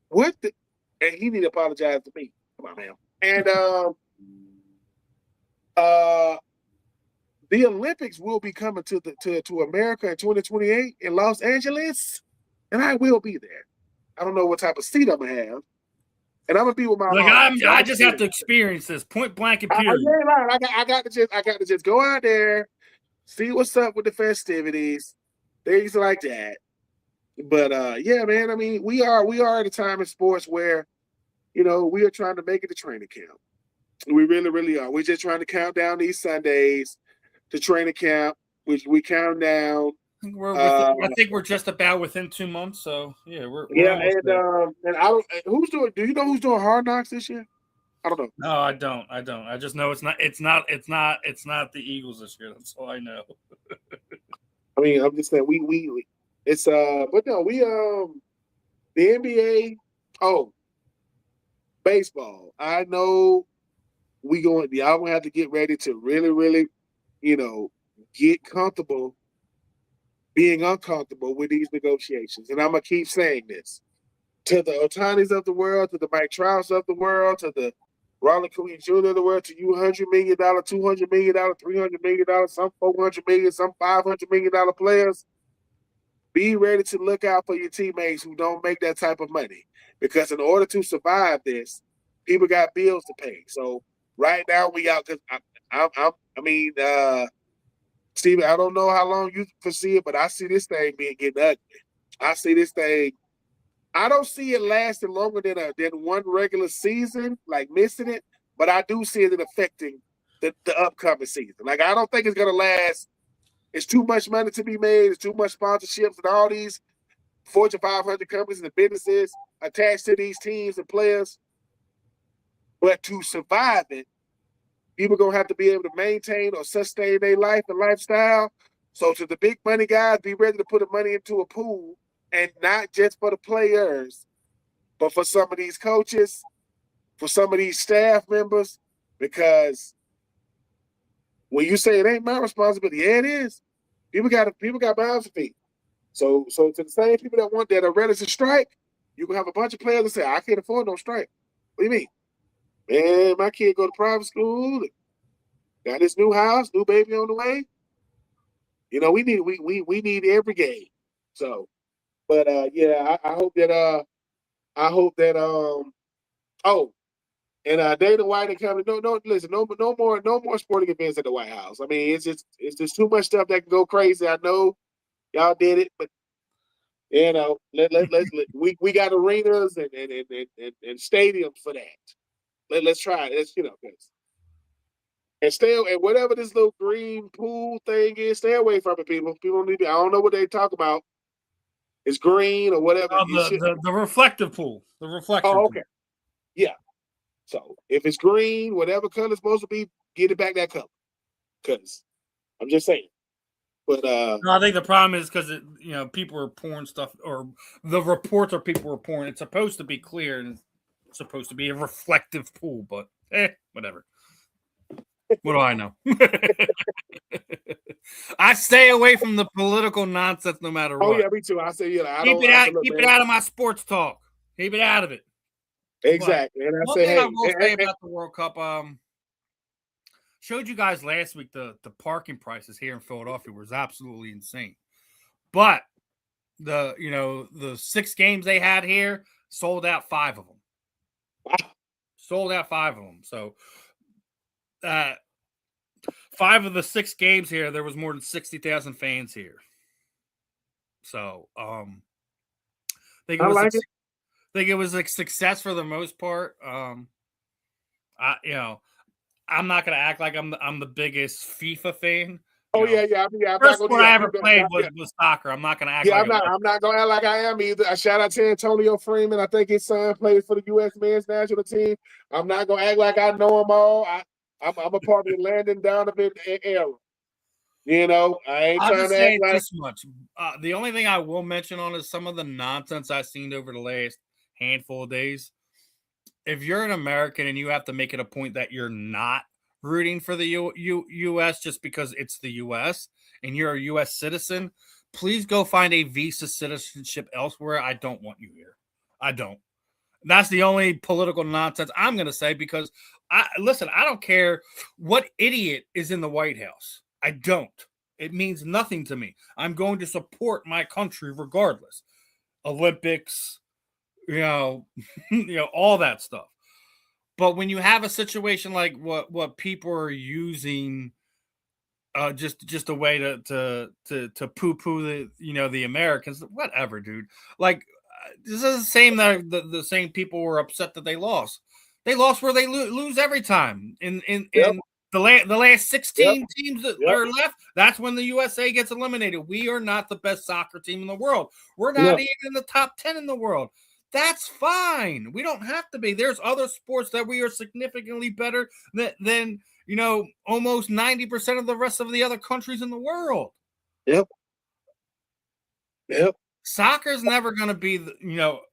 What? And he need to apologize to me. Come on, man. And the Olympics will be coming to America in 2028 in Los Angeles, and I will be there. I don't know what type of seat I'm gonna have, and I'm gonna be with my. I just have to experience this point blank and period. I got to just go out there, see what's up with the festivities, things like that. But yeah, man. I mean, we are at a time in sports where, we are trying to make it to training camp. We really, really are. We're just trying to count down these Sundays to training camp. We count down. I think we're just about within 2 months. So yeah, we're and I don't. Who's doing? Do you know who's doing Hard Knocks this year? I don't know. No, I don't. I just know it's not the Eagles this year. That's all I know. I mean, I'm just saying it's but no, the NBA. Oh, baseball. I know y'all gonna have to get ready to really, really, get comfortable being uncomfortable with these negotiations. And I'm gonna keep saying this to the Otanis of the world, to the Mike Trouts of the world, to the Ronald Queen Jr. of the world, to you $100 million, $200 million, $300 million, some $400 million, some $500 million players. Be ready to look out for your teammates who don't make that type of money, because in order to survive this, people got bills to pay. So right now we out because Steven, I don't know how long you foresee it, but I see this thing getting ugly. I see this thing. I don't see it lasting longer than one regular season, like missing it, but I do see it affecting the upcoming season. Like, I don't think it's gonna last. It's too much money to be made. It's too much sponsorships and all these Fortune 500 companies and businesses attached to these teams and players. But to survive it, people are going to have to be able to maintain or sustain their life and lifestyle. So to the big money guys, be ready to put the money into a pool, and not just for the players, but for some of these coaches, for some of these staff members, because when you say it ain't my responsibility, yeah, it is. People got mouths to feed. So to the same people that are ready to strike, you can have a bunch of players that say, I can't afford no strike. What do you mean? Man, my kid go to private school, got this new house, new baby on the way. We need every game. So, but yeah, I hope that and Dana White and company. No, listen, no more sporting events at the White House. I mean, it's just too much stuff that can go crazy. I know y'all did it, but we got arenas and stadiums for that. Let's try it. And stay, and whatever this little green pool thing is, stay away from it, people. People need to. I don't know what they talk about. It's green or whatever. The reflective pool. The reflective. Oh, okay. Yeah. So if it's green, whatever color it's supposed to be, get it back that color. Because I'm just saying. But no, I think the problem is because people are pouring stuff, or the reports are people are pouring. It's supposed to be clear and it's supposed to be a reflective pool, but whatever. What do I know? I stay away from the political nonsense no matter what. Oh yeah, me too. I say keep it out of my sports talk. Keep it out of it. Exactly. But and I say, hey, I will say about the World Cup, showed you guys last week the parking prices here in Philadelphia was absolutely insane. But the 6 games they had here sold out 5 of them. Wow. Sold out 5 of them. So 5 of the 6 games here, there was more than 60,000 fans here. So I think it was a success for the most part. I'm not gonna act like I'm the biggest FIFA fan. Oh You know, yeah. I'm not first gonna do sport I that. ever played was soccer. I'm not gonna act Yeah, like I'm not gonna act like I am either. A shout out to Antonio Freeman. I think his son plays for the U.S. men's national team. I'm not gonna act like I know them all. I'm a part of the Landon Donovan era. You know, I ain't I'll trying just to act say like. this much. The only thing I will mention on is some of the nonsense I've seen over the last handful of days. If you're an American and you have to make it a point that you're not rooting for the U.S. just because it's the U.S. and you're a U.S. citizen, please go find a visa citizenship elsewhere. I don't want you here. I don't. That's the only political nonsense I'm going to say because I don't care what idiot is in the White House. I don't. It means nothing to me. I'm going to support my country regardless. Olympics, all that stuff. But when you have a situation like what people are using, just a way to poo-poo the Americans, whatever, dude. Like this is the same that the same people were upset that they lost. They lost where they lose every time in the last 16 teams that are left. That's when the USA gets eliminated. We are not the best soccer team in the world. We're not even in the top 10 in the world. That's fine. We don't have to be. There's other sports that we are significantly better than almost 90% of the rest of the other countries in the world. Yep. Soccer is never going to be the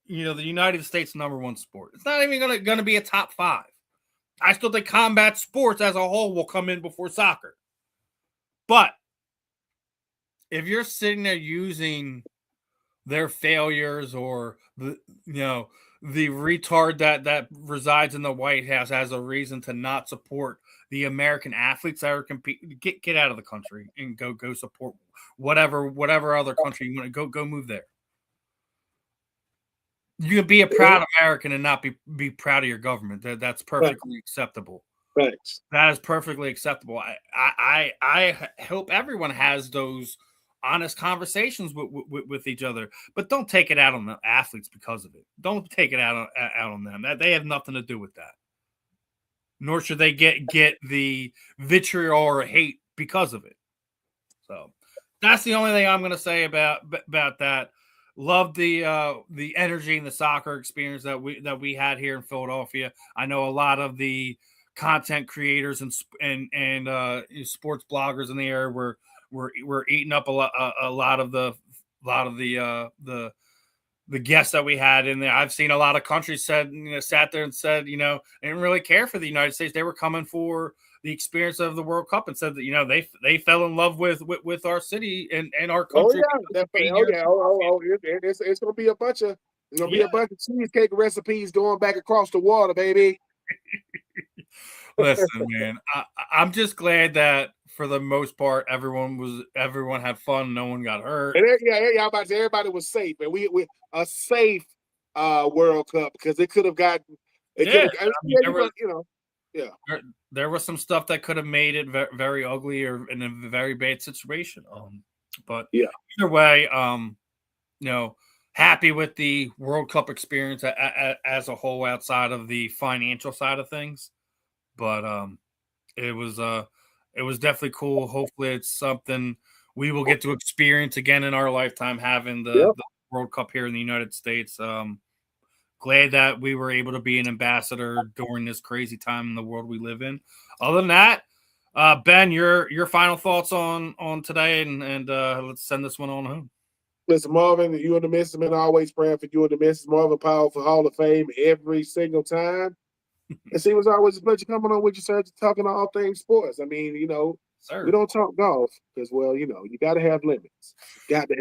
United States #1 sport. It's not even going to be a top 5. I still think combat sports as a whole will come in before soccer. But if you're sitting there using their failures or the retard that resides in the White House as a reason to not support the American athletes that are competing, get out of the country and go support whatever other country you want to go move there. You can be a proud American and not be proud of your government. That's perfectly acceptable. Thanks. That is perfectly acceptable. I hope everyone has those honest conversations with each other, but don't take it out on the athletes because of it. Don't take it out on them. They have nothing to do with that. Nor should they get the vitriol or hate because of it. So that's the only thing I'm going to say about that. Love the energy and the soccer experience that we had here in Philadelphia. I know a lot of the content creators and sports bloggers in the area were eating up a lot of the guests that we had in there. I've seen a lot of countries sat there and said, they didn't really care for the United States. They were coming for the experience of the World Cup and said that, they fell in love with our city and our country. Oh yeah, definitely. Oh yeah. It's gonna be a bunch of cheesecake recipes going back across the water, baby. Listen, man, I'm just glad that for the most part everyone had fun, no one got hurt. And everybody was safe, and we a safe World Cup because it could have gotten. There was some stuff that could have made it very ugly or in a very bad situation. But either way, happy with the World Cup experience as a whole outside of the financial side of things. But it was definitely cool. Hopefully it's something we will get to experience again in our lifetime, having the World Cup here in the United States. Glad that we were able to be an ambassador during this crazy time in the world we live in. Other than that, Ben, your final thoughts on today, and let's send this one on home. Listen, Marvin, you and the missus, man, always praying for you and the missus. Marvin Powell for Hall of Fame every single time. And see, it was always a pleasure coming on with you, sir, talking all things sports. I mean, we don't talk golf because, you got to have limits. Limits.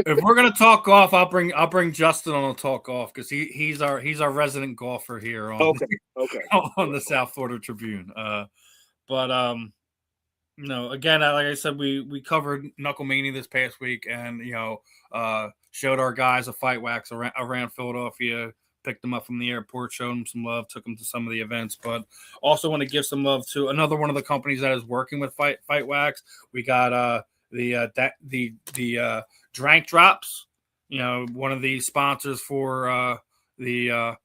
If we're gonna talk golf, I'll bring Justin on to talk golf because he's our resident golfer here on on the South Florida Tribune. Again, like I said, we covered Knucklemania this past week, and showed our guys a fight wax around Philadelphia, picked them up from the airport, showed them some love, took them to some of the events, but also want to give some love to another one of the companies that is working with fight wax. We got the Drank Drops, one of the sponsors for the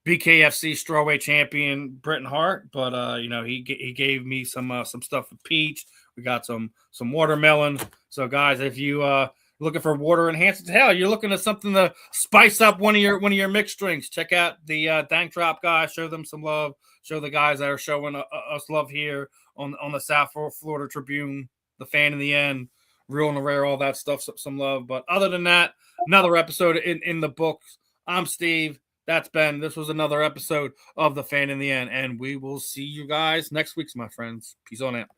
BKFC strawweight champion Britton Hart, but he gave me some stuff with peach. We got some watermelon. So guys, if you looking for water enhancement, hell, you're looking at something to spice up one of your mixed drinks, check out the Dank Drop guys. Show them some love. Show the guys that are showing us love here on the South Florida Tribune, the Fan in the End, Real and Rare, all that stuff. Some love. But other than that, another episode in the books. I'm Steve. That's Ben. This was another episode of the Fan in the End, and we will see you guys next week, my friends. Peace on out.